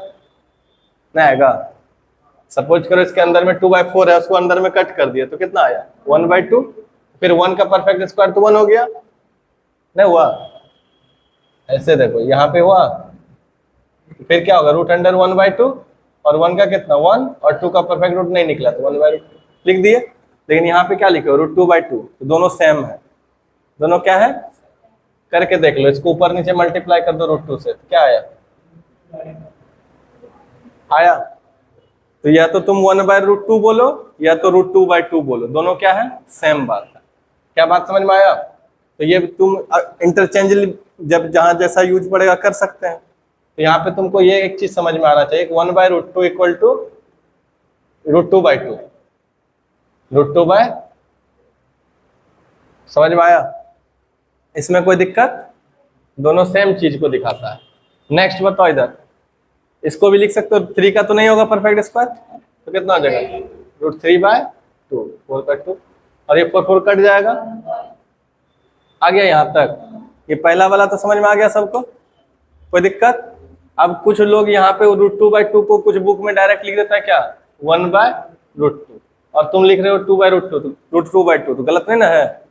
नहीं आएगा। सपोज करो इसके अंदर में 2/4 है, उसको अंदर में कट कर दिए तो कितना आया, 1/2, फिर 1 का परफेक्ट स्क्वायर तो 1 हो गया, नहीं हुआ। ऐसे देखो यहाँ पे हुआ, फिर क्या होगा, √1/2, और 1 का कितना 1, और 2 का परफेक्ट रूट नहीं निकला तो 1/2 लिख दिए। लेकिन यहाँ पे क्या लिखे हो, √2/2, तो दोनों सेम है, दोनों क्या है, करके देख लो, इसको ऊपर नीचे मल्टीप्लाई कर दो √2 से, तो क्या आया, आया। तो या तो तुम 1/√2 बोलो, या तो √2/2 बोलो, दोनों क्या है, सेम बात है। क्या बात समझ में आया। तो ये तुम इंटरचेंज जब जहां जैसा यूज पड़ेगा कर सकते हैं। तो यहाँ पे तुमको ये एक चीज समझ में आना चाहिए, 1/√2 इक्वल टू √2/2, √2/, समझ में आया, इसमें कोई दिक्कत, दोनों सेम चीज को दिखाता है। नेक्स्ट बताओ, इधर इसको भी लिख सकते हो, 3 का तो नहीं होगा परफेक्ट स्क्वायर, तो कितना हो जाएगा, √3/2, 4/2, और ये 4 कट जाएगा, आ गया यहाँ तक। ये पहला वाला तो समझ में आ गया सबको, कोई दिक्कत। अब कुछ लोग यहाँ पे √2/2 को कुछ बुक में डायरेक्ट लिख देता है क्या, 1/√2, और तुम लिख रहे हो 2/√2, तो √2/2 तो गलत नहीं ना है।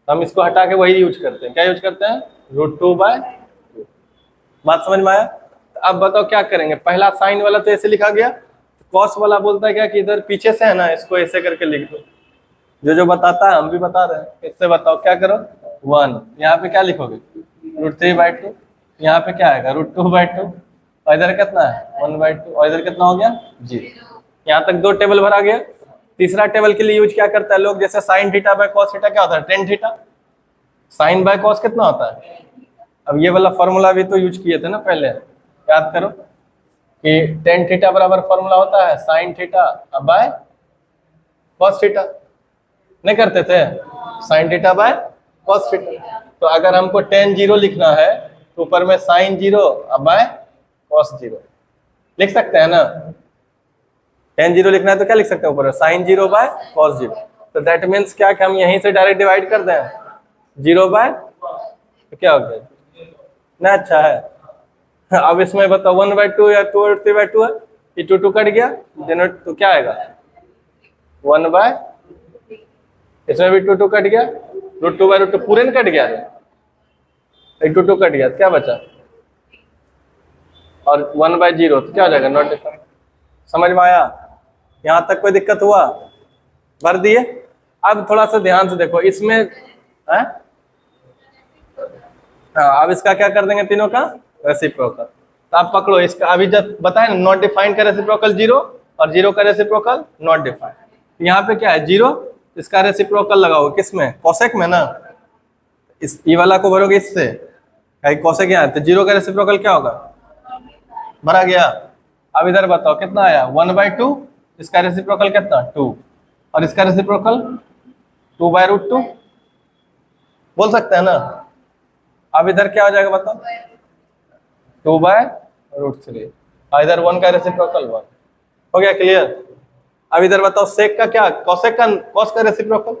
हम इसको हटा के वही यूज करते हैं, क्या यूज करते हैं, √2/2। बात समझ में आया। अब बताओ क्या करेंगे, पहला साइन वाला तो ऐसे लिखा गया, कॉस वाला बोलता है क्या कि इधर पीछे से है ना, इसको ऐसे करके लिख दो, जो बताता है हम भी बता रहे हैं। इससे बताओ क्या करो, 1, यहाँ पे क्या लिखोगे, √3/2, यहाँ पे क्या आएगा, √2/2, और इधर कितना है 1/2, और इधर कितना हो गया 0। यहाँ तक 2 टेबल भरा गया। तीसरा टेबल के लिए यूज क्या करता है लोग, जैसे sin θ/cos θ क्या होता है, tan θ, sin/cos कितना होता है। अब ये वाला फॉर्मूला भी तो यूज किए थे ना पहले, याद करो कि tan θ बराबर फॉर्मूला होता है sin θ/cos θ, नहीं करते थे, sin θ/cos θ। तो अगर हमको tan 0 लिखना है तो ऊपर में sin 0/cos 0 लिख सकते हैं ना। tan 0 लिखना है तो क्या लिख सकते हैं ऊपर में, sin 0/cos 0। तो दैट मीन्स क्या कि हम यहीं से डायरेक्ट डिवाइड कर दें 0/, तो क्या हो गया ना, अच्छा है। अब इसमें बताओ 1/2 या 2/3/2 है, ये 2 कट गया, तो क्या आएगा 1/, इसमें भी 2 कट गया, √2/√2 पूरे न कट गया, 2 कट गया, क्या बचा, और 1/0, तो क्या हो जाएगा, नॉट डिफाइंड। समझ में आया, यहाँ तक कोई दिक्कत हुआ, भर दिए। अब थोड़ा सा ध्यान से देखो इसमें है, हाँ, अब इसका क्या कर देंगे, तीनों का रेसिप्रोकल। तो आप पकड़ो इसका, अभी जब बताए ना, नॉट डिफाइंड का रेसिप्रोकल 0, और 0 का रेसिप्रोकल नॉट डिफाइंड। यहाँ पे क्या है 0, इसका रेसिप्रोकल लगाओ किसमें, कोसेक में ना, इस ई वाला को भरोगे इससे, कोसेक यहाँ, तो 0 का रेसिप्रोकल क्या होगा, भरा गया। अब इधर बताओ कितना आया 1/2, इसका रेसिप्रोकल कितना 2, और इसका रेसिप्रोकल 2/√2, बोल सकते हैं ना। अब इधर क्या हो जाएगा बताओ, 2/√3, और इधर 1 का रेसिप्रोकल 1, हो गया क्लियर। अब इधर बताओ सेक का क्या, कोसेक का, कॉस का रेसिप्रोकल,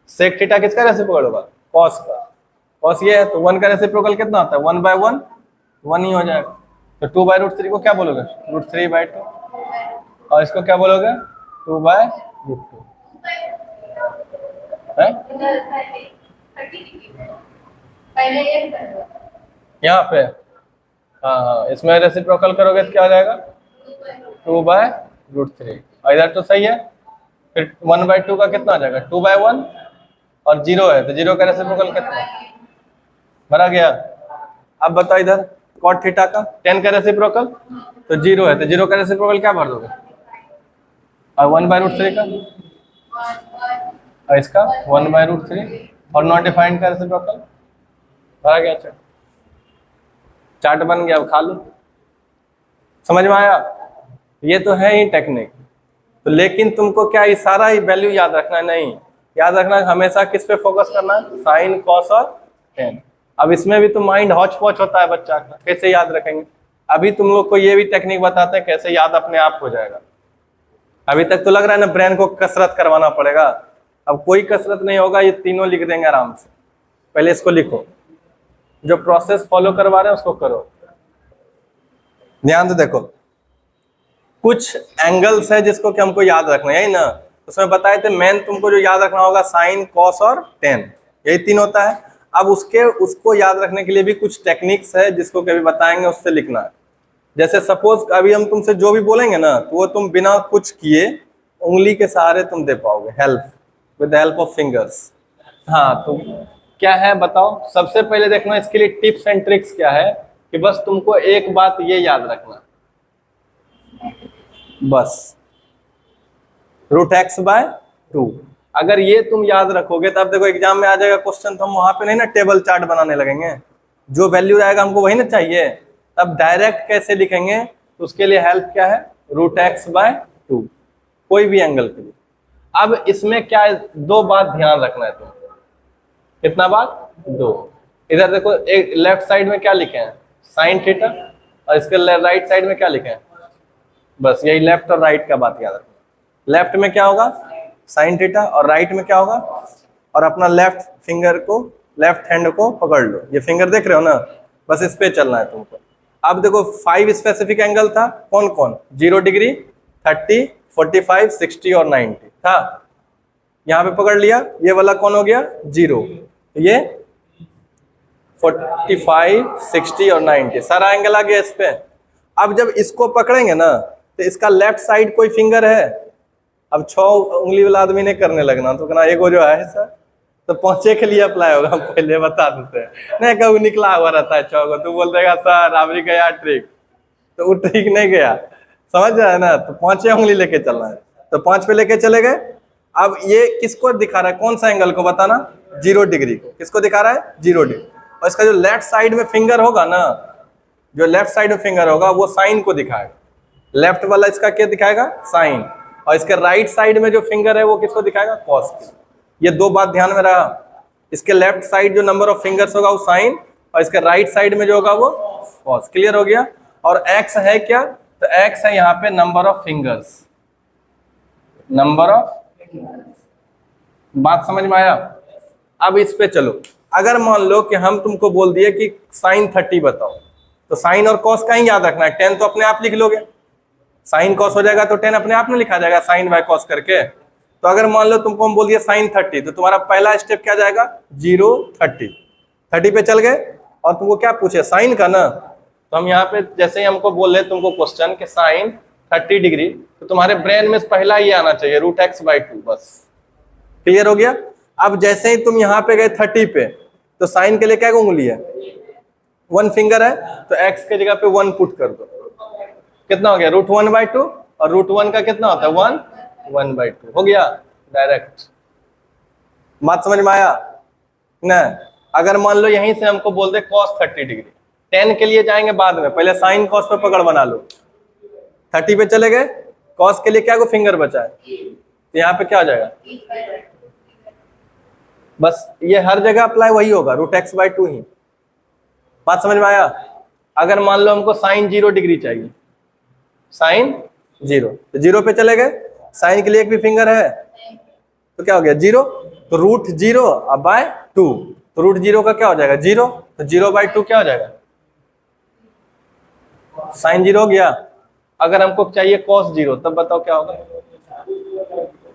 सेक थीटा किसका रेसिप्रोकल होगा, कॉस का, कॉस ये है, तो 1 का रेसिप्रोकल कितना होता है 1/1, 1 ही हो जाएगा। तो 2/√3 को क्या बोलोगे, √3/2, और इसको क्या बोलोगे 2/√2 है। यहाँ पे हाँ, इसमें रेसिप्रोकल करोगे तो क्या हो जाएगा 2/√3, और इधर तो सही है। फिर 1/2 का कितना आ जाएगा 2/1, और 0 है तो 0 का रेसिप्रोकल कितना, भरा गया। अब बताओ इधर cot थीटा का, tan का रेसिप्रोकल तो 0 है, तो 0 का रेसिप्रोकल क्या भर दोगे, और 1/√3 का, और इसका 1/√3, और नॉट डिफाइंड का रेसिप्रोकल भरा गया। चार्ट बन गया, अब खा लो। समझ में आया। ये तो है ही टेक्निक। तो लेकिन तुमको क्या ये सारा ही वैल्यू याद रखना है? नहीं, याद रखना है हमेशा किस पे फोकस करना है? साइन, कॉस और टेन। अब इसमें भी तो माइंड हौच पौच होता है बच्चा का, कैसे याद रखेंगे? अभी तुम लोग को ये भी टेक्निक बताते हैं कैसे याद अपने आप हो जाएगा। अभी तक तो लग रहा है ना ब्रेन को कसरत करवाना पड़ेगा, अब कोई कसरत नहीं होगा, ये तीनों लिख देंगे आराम से। पहले इसको लिखो, जो प्रोसेस फॉलो करवा रहे हैं उसको करो। ध्यान से देखो, कुछ एंगल्स है जिसको कि हमको याद रखना है, यही ना? उसमें बताए थे मेन तुमको जो याद रखना होगा साइन, कॉस और टेन, यही तीन होता है। अब उसको याद रखने के लिए भी कुछ टेक्निक्स है जिसको कभी बताएंगे, उससे लिखना है। जैसे सपोज अभी हम तुमसे जो भी बोलेंगे ना, तो वो तुम बिना कुछ किए उंगली के सहारे तुम दे पाओगे, help with the help of fingers. हाँ, तो क्या है बताओ? सबसे पहले देखना इसके लिए टिप्स एंड ट्रिक्स क्या है, कि बस तुमको एक बात ये याद रखना, बस √x/2। अगर ये तुम याद रखोगे तब देखो एग्जाम में आ जाएगा क्वेश्चन, तो हम वहां पे नहीं ना टेबल चार्ट बनाने लगेंगे, जो वैल्यू आएगा हमको वही ना चाहिए। तब डायरेक्ट कैसे लिखेंगे? तो उसके लिए हेल्प क्या है? √x/2, कोई भी एंगल के लिए। अब इसमें क्या है, दो बात ध्यान रखना है तुमको। कितना बात? दो। इधर देखो, एक लेफ्ट साइड में क्या लिखे हैं? साइन थीटा, और इसके राइट साइड में क्या लिखे हैं? बस यही लेफ्ट और राइट का बात याद रखना। लेफ्ट में क्या होगा? साइन थीटा, और राइट में क्या होगा? और अपना लेफ्ट फिंगर को, लेफ्ट हैंड को पकड़ लो, ये फिंगर देख रहे हो ना, बस इस पे चलना है तुमको। अब देखो 5 स्पेसिफिक एंगल था, कौन कौन? 0 डिग्री, 30, 45, 60 और 90 था। यहाँ पे पकड़ लिया, ये वाला कौन हो गया? 0, ये 45, 60 और 90 सारा एंगल आ गया इस पे। अब जब इसको पकड़ेंगे ना, तो इसका लेफ्ट साइड कोई फिंगर है? अब 6 उंगली वाला आदमी नहीं करने लगना, तो कहना एगो जो है सर, तो पहुंचे के लिए अप्लाई होगा, पहले बता देते हैं। नहीं कहूँ निकला हुआ रहता है 6 को, तो बोल देगा सर अभी गया ट्रिक, तो वो ट्रिक नहीं गया, समझ रहा है ना? तो 5 उंगली लेके चलना है, तो 5 पे लेके चले गए। अब ये किसको दिखा रहा है? कौन सा एंगल को बताना? 0 डिग्री को। किसको दिखा रहा है? 0 डिग्री। और इसका जो लेफ्ट साइड में फिंगर होगा ना, जो लेफ्ट साइड में फिंगर होगा वो साइन को दिखाएगा। लेफ्ट वाला इसका क्या दिखाएगा? साइन। और इसके राइट साइड में जो फिंगर है वो किसको दिखाएगा? कॉस को। ये दो बात ध्यान में रहा। इसके लेफ्ट साइड जो नंबर ऑफ फिंगर्स होगा वो साइन, और इसके राइट साइड में जो होगा वो कॉस। क्लियर हो गया? और एक्स है क्या? तो एक्स है यहाँ पे number of fingers, number of. बात समझ में आया? अब इस पे चलो, अगर मान लो कि हम तुमको बोल दिए कि साइन 30 बताओ, तो साइन और कॉस का ही याद रखना है। 10 तो अपने आप लिख लोगे, साइन कॉस हो जाएगा तो 10 अपने आप में लिखा जाएगा साइन बाय कॉस करके। तो अगर मान लो तुमको हम बोल दिए साइन 30, तो तुम्हारा पहला स्टेप क्या जाएगा? 0, 30 पे चल गए, और तुमको क्या पूछे? साइन का ना। तो हम यहाँ पे जैसे ही हमको बोल रहे तुमको क्वेश्चन के साइन 30 डिग्री, तो तुम्हारे ब्रेन में पहला ये आना चाहिए √x/2, बस। क्लियर हो गया? अब जैसे ही तुम यहाँ पे गए 30 पे, तो साइन के लिए क्या उंगली है? 1 फिंगर है, तो x के जगह पे 1 पुट कर दो। कितना हो गया? √1/2, और √1 का कितना होता है? 1/2 हो गया डायरेक्ट। बात समझ में आया ना? अगर मान लो यहीं से हमको बोल दे cos 30 डिग्री, 10 के लिए जाएंगे बाद में, पहले साइन कॉस पे पकड़ बना लो। 30 पे चले गए, कॉस के लिए क्या को फिंगर बचा है? तो यहाँ पे क्या हो जाएगा? बस ये हर जगह अप्लाई वही होगा, √x/2 ही। बात समझ में आया? अगर मान लो हमको साइन 0 डिग्री चाहिए, साइन 0, तो 0 पे चले गए, साइन के लिए एक भी फिंगर है, तो क्या हो गया? 0, तो √0/2, तो √0 का क्या हो जाएगा? 0, तो 0/2 क्या हो जाएगा? साइन 0 हो गया। अगर हमको चाहिए cos 0, तब बताओ क्या होगा?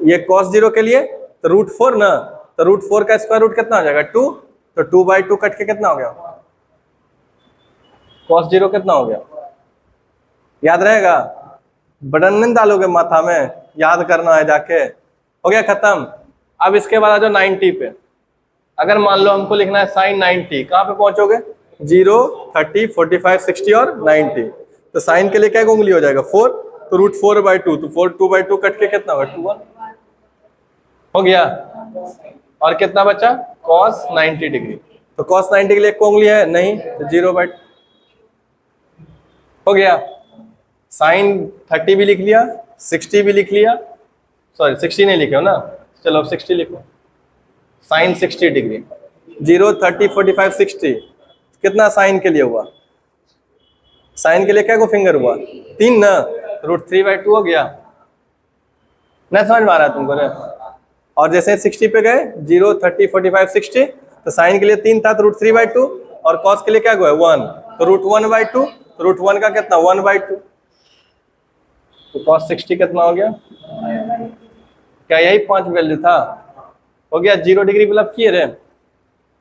ये cos 0 के लिए तो √4 ना, तो √4 का स्क्वायर रूट कितना हो जाएगा? 2, तो 2/2 कट के कितना हो गया? cos 0 कितना हो गया? याद रहेगा? बटन नहीं डालोगे माथा में, याद करना है जाके। हो गया खत्म। अब इसके बाद आ जाओ 90 पे। अगर मान लो हमको लिखना है साइन 90, कहाँ पे पहुंचोगे? 0, 30, 45, 60 और 90। तो साइन के लिए क्या उंगली हो जाएगा? 4, तो √4/2, तो 2/2 कट के कितना होगा? 2/1 हो गया। और कितना बचा? cos 90 degree. तो cos 90 के लिए एक उंगली है नहीं, तो 0/2 हो गया। साइन 30 भी लिख लिया, 60 भी लिख लिया, सॉरी 60 नहीं लिखे हो ना, चलो अब 60 लिखो, साइन 60 डिग्री, 0, 30, 45, 60, कितना साइन के लिए हुआ? साइन के लिए क्या को फिंगर हुआ? 3 ना, √3/2 हो गया ना, समझ में आ रहा है तुमको रे? और जैसे 60 पे गए, 0, 30, 45, 60, तो साइन के लिए 3 था तो √3/2, और कॉस के लिए क्या हुआ? 1, तो √1/2, तो √1 का कितना? 1/2, तो कॉस 60 कितना हो गया? क्या यही 5 वैल्यू था? हो गया 0 डिग्री मतलब किए रे,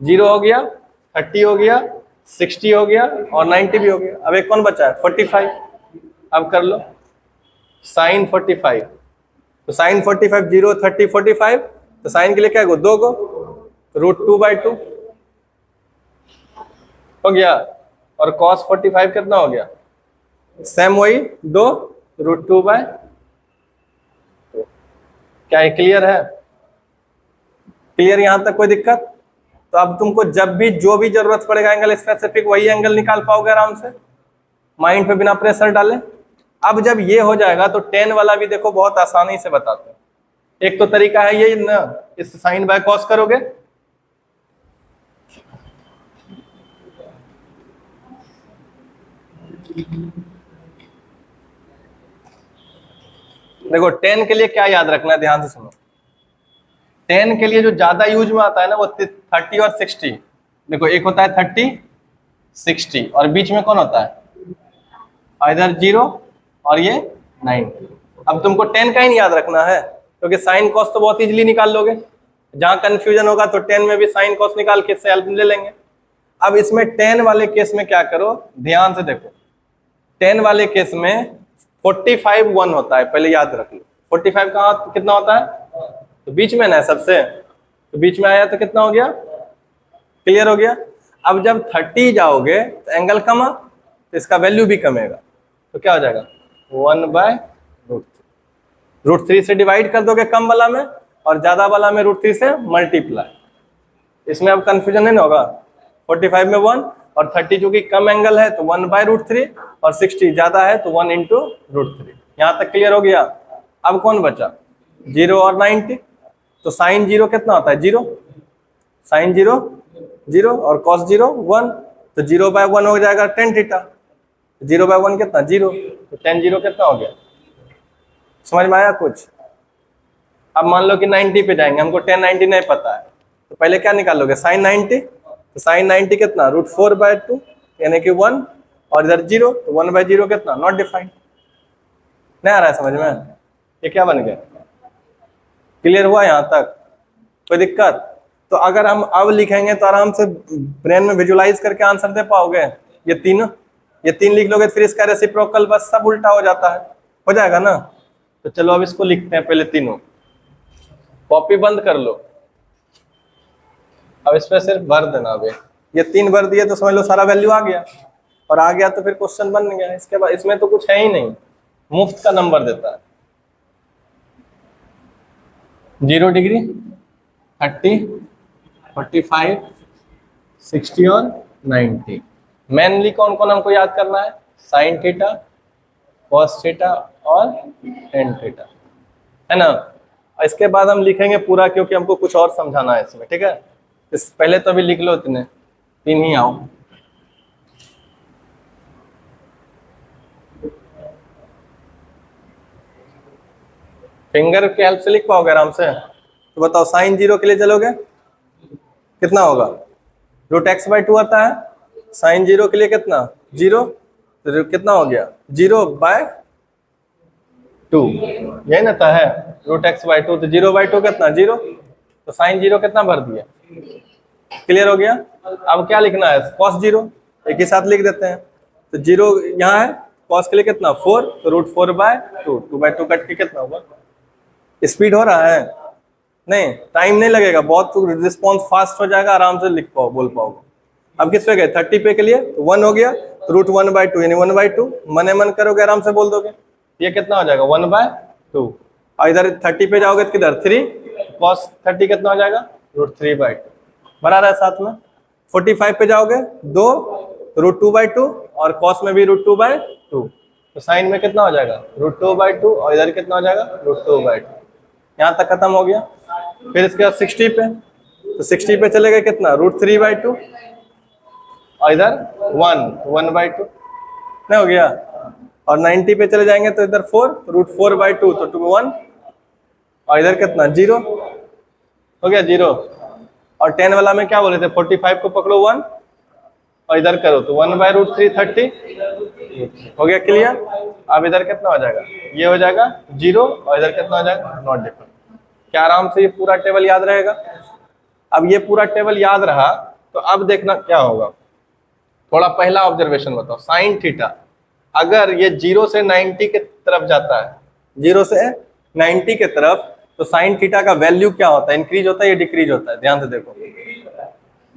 0 हो गया, 30 हो गया, 60 हो गया और 90 भी हो गया। अब एक कौन बचा है? 45। अब कर लो साइन 45, तो साइन 45, 0, 30, 45, तो साइन के लिए क्या हो? 2 को, √2/2 हो गया, और कॉस 45 कितना हो गया? सेम वही 2, √2/2। क्या ये क्लियर है? क्लियर यहां तक? कोई दिक्कत? तो अब तुमको जब भी जो भी जरूरत पड़ेगा एंगल स्पेसिफिक, वही एंगल निकाल पाओगे आराम से, माइंड पे बिना प्रेशर डाले। अब जब ये हो जाएगा तो टेन वाला भी देखो बहुत आसानी से बताते हैं। एक तो तरीका है ये ना, इस साइन बाय कॉस करोगे, देखो टेन के लिए क्या याद रखना है, ध्यान से सुनो। टेन के लिए जो ज्यादा यूज में आता है ना वो 30 और 60। देखो एक होता है 30, 60 और बीच में कौन होता है? इधर 0 और ये 9। अब तुमको 10 का ही नहीं याद रखना है, क्योंकि साइन कॉस तो बहुत इजीली निकाल लोगे। जहां कंफ्यूजन होगा तो 10 में भी साइन कॉस निकाल के इससे हेल्प ले लेंगे। अब इसमें 10 वाले केस में क्या करो, ध्यान से देखो। 10 वाले केस में 45 1 होता है, पहले याद रख लो। 45 कहाँ कितना होता है? तो बीच में ना सबसे, तो बीच में आया तो कितना हो गया? क्लियर हो गया? अब जब 30 जाओगे तो एंगल कमा, तो इसका वैल्यू भी कमेगा, तो क्या हो जाएगा? 1/√3। √3 से डिवाइड कर दोगे कम वाला में, और ज्यादा वाला में √3 से मल्टीप्लाई। इसमें अब कंफ्यूजन नहीं होगा। 45 में 1 और 30 जो कि कम एंगल है तो 1/√3, और 60 ज्यादा है तो 1 × √3। यहां तक क्लियर हो गया? अब कौन बचा? 0 और 90। तो साइन 0 कितना होता है? 0। साइन 0 0 और कॉस 0 1, तो 0/1 हो जाएगा tan थीटा। 0/1 कितना? 0, तो tan 0 कितना हो गया? समझ में आया कुछ? अब मान लो कि 90 पे जाएंगे, हमको tan 90 नहीं पता है, तो पहले क्या निकालोगे? साइन 90, तो साइन 90 कितना? √4/2 यानी कि 1, और इधर 0, तो 1/0 कितना? Not defined. नहीं आ रहा है समझ में? ये क्या बन गया? क्लियर हुआ यहां तक? कोई दिक्कत? तो अगर हम अब लिखेंगे तो आराम से ब्रेन में विजुलाइज करके आंसर दे पाओगे। ये 3 लिख लोगे, फिर इसका रेसिप्रोकल बस सब उल्टा हो जाता है, हो जाएगा ना? तो चलो अब इसको लिखते हैं पहले तीनों। कॉपी बंद कर लो, अब इस पे सिर्फ भर देना। अब ये 3 भर दिए तो समझ लो सारा वैल्यू आ गया, और आ गया तो फिर क्वेश्चन बन गया। इसके बाद इसमें तो कुछ है ही नहीं, मुफ्त का नंबर देता है। 0 डिग्री, 30, 45, 60 और 90। मेनली कौन कौन हमको याद करना है? साइन थीटा, कॉस थीटा और टेन थीटा, है ना? इसके बाद हम लिखेंगे पूरा, क्योंकि हमको कुछ और समझाना है इसमें, ठीक है? इस पहले तो अभी लिख लो इतने 3 ही आओ। फिंगर के हेल्प से लिख पाओगे आराम से? तो बताओ, साइन 0 के लिए चलोगे कितना होगा? √x/2 आता है। साइन 0 के लिए कितना? 0, तो कितना हो गया? 0/2, यही ना था है √x/2, तो 0/2 कितना? 0, तो साइन 0 कितना भर दिया? क्लियर हो गया? अब क्या लिखना है? cos 0 एक ही साथ लिख देते हैं। तो 0 यहाँ है, cos के लिए कितना? 4, तो √4/2, 2/2 कट के कितना होगा? स्पीड हो रहा है? नहीं, टाइम नहीं लगेगा, बहुत रिस्पॉन्स फास्ट हो जाएगा, आराम से लिख पाओ, बोल पाओगे। अब किस पे गए? 30 पे के लिए, तो 1 हो गया, तो √1/2 यानी 1/2 मने मन करोगे आराम से बोल दोगे। ये कितना हो जाएगा? 1/2। और इधर 30 पे जाओगे तो किधर 3, cos 30 कितना हो जाएगा? √3/2 बना रहा है साथ में। 45 पे जाओगे 2, √2/2 और cos में भी √2/2, तो साइन में कितना हो जाएगा √2/2 और इधर कितना हो जाएगा √2/2। यहाँ तक खत्म हो गया। फिर इसके बाद 60 पे, तो 60 पे चले गए कितना √3/2 और इधर 1/2 नहीं हो गया। और 90 पे चले जाएंगे तो इधर 4 √4/2 तो 1 और इधर कितना 0 हो गया 0। और 10 वाला में क्या बोले थे 45 को पकड़ो 1 और इधर करो तो 1/√3 30 हो गया क्लियर। अब इधर कितना हो जाएगा ये हो जाएगा 0 और इधर कितना हो जाएगा नॉट डिफरेंट। क्या आराम से ये पूरा टेबल याद रहेगा। अब ये पूरा टेबल याद रहा तो अब देखना क्या होगा। थोड़ा पहला ऑब्जर्वेशन बताओ साइन थीटा अगर ये 0 से 90 के तरफ जाता है 0 से 90 के तरफ तो साइन थीटा का वैल्यू क्या होता है इंक्रीज होता है या डिक्रीज होता है। ध्यान से देखो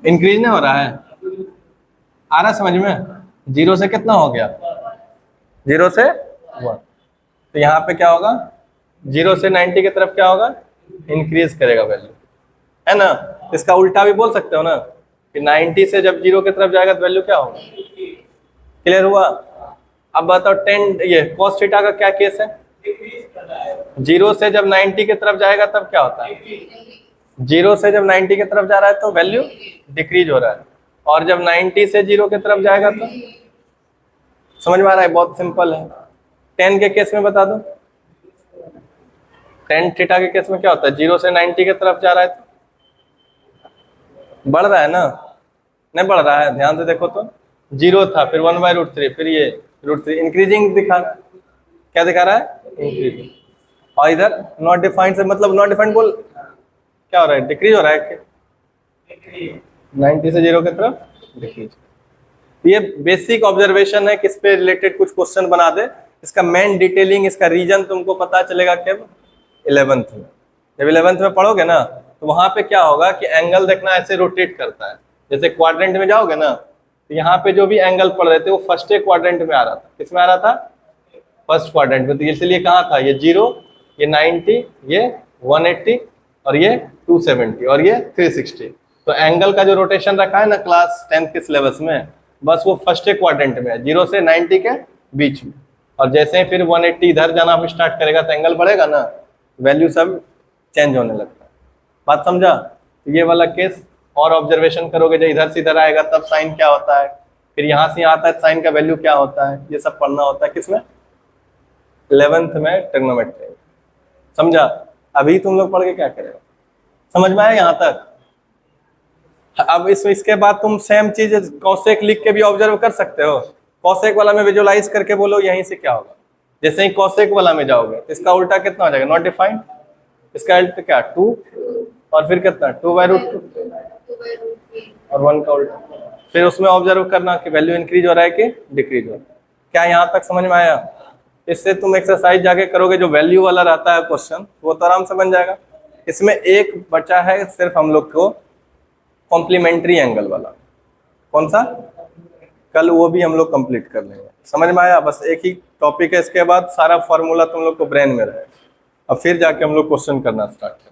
इंक्रीज नहीं हो रहा है आ रहा समझ में। 0 से कितना हो गया 0 से 1 तो यहाँ पे क्या होगा 0 से 90 की तरफ क्या होगा इंक्रीज करेगा वैल्यू है ना। इसका उल्टा भी बोल सकते हो ना कि 90 से जब 0 की तरफ जाएगा तो वैल्यू क्या होगा। क्लियर हुआ। अब बताओ 10 ये cos थीटा का क्या केस है 0 से जब 90 की तरफ जाएगा तब क्या होता है 0 से जब 90 की तरफ जा रहा है तो वैल्यू डिक्रीज हो रहा है और जब 90 से 0 की तरफ जाएगा तो समझ में आ रहा है। बहुत सिंपल है। 10 के केस में बता दो 10 थीटा के केस में क्या होता है 0 से 90 की तरफ जा रहा है तो बढ़ रहा है ना नहीं बढ़ रहा है। ध्यान से देखो तो 0 था फिर 1/√3 फिर ये √3 इंक्रीजिंग दिखा रहा है। क्या दिखा रहा है इंक्रीजिंग। और इधर नॉट डिफाइंड से मतलब नॉट डिफाइंड बोल क्या हो रहा है डिक्रीज हो रहा है 90 से 0 की तरफ डिक्रीज। ये बेसिक ऑब्जर्वेशन है किस पे रिलेटेड कुछ क्वेश्चन बना दे। इसका मेन डिटेलिंग इसका रीजन तुमको पता चलेगा कब 11th में। जब 11th में पढ़ोगे ना तो वहां पे क्या होगा कि एंगल देखना ऐसे रोटेट करता है। जैसे क्वाड्रेंट में जाओगे ना तो यहाँ पे जो भी एंगल पढ़ रहे थे वो फर्स्ट क्वाड्रेंट में आ रहा था। किस में आ रहा था फर्स्ट क्वाड्रेंट में। तो इसलिए कहाँ था ये 0 ये 90 ये 180 और ये 270 और ये 360। तो एंगल का जो रोटेशन रखा है ना क्लास 10th के सिलेबस में बस वो फर्स्ट क्वाड्रेंट में है 0 से 90 के बीच में। और जैसे ही फिर 180 इधर जाना आप स्टार्ट करेगा तो एंगल बढ़ेगा ना वैल्यू सब चेंज होने लगता है। बात समझा। तो ये वाला केस और ऑब्जर्वेशन करोगे जब इधर से इधर आएगा तब साइन क्या होता है फिर यहाँ से आता है साइन का वैल्यू क्या होता है ये सब पढ़ना होता है किसमें 11th में ट्रिग्नोमेट्री। समझा। अभी तुम लोग पढ़ के क्या करेगा समझ में आया यहाँ तक। अब इसके बाद तुम सेम चीज कॉसेक लिख के भी ऑब्जर्व कर सकते हो। कॉसेक वाला में विजुअलाइज करके बोलो यहीं से क्या होगा। जैसे ही कॉसेक वाला में जाओगे इसका उल्टा कितना हो जाएगा नॉट डिफाइंड। इसका उल्टा क्या 2 और फिर कितना 2/√2 और 1 का उल्टा। फिर उसमें ऑब्जर्व करना कि वैल्यू इंक्रीज हो रहा है कि डिक्रीज हो रहा है। क्या यहाँ तक समझ में आया। इससे तुम एक्सरसाइज जाके करोगे जो वैल्यू वाला रहता है क्वेश्चन वो तो आराम से बन जाएगा। इसमें एक बचा है सिर्फ हम लोग को कॉम्प्लीमेंट्री एंगल वाला। कौन सा कल वो भी हम लोग कंप्लीट कर लेंगे। समझ में आया। बस एक ही टॉपिक है इसके बाद सारा फॉर्मूला तुम लोग को ब्रेन में रहेगा। अब फिर जाके हम लोग क्वेश्चन करना स्टार्ट करें।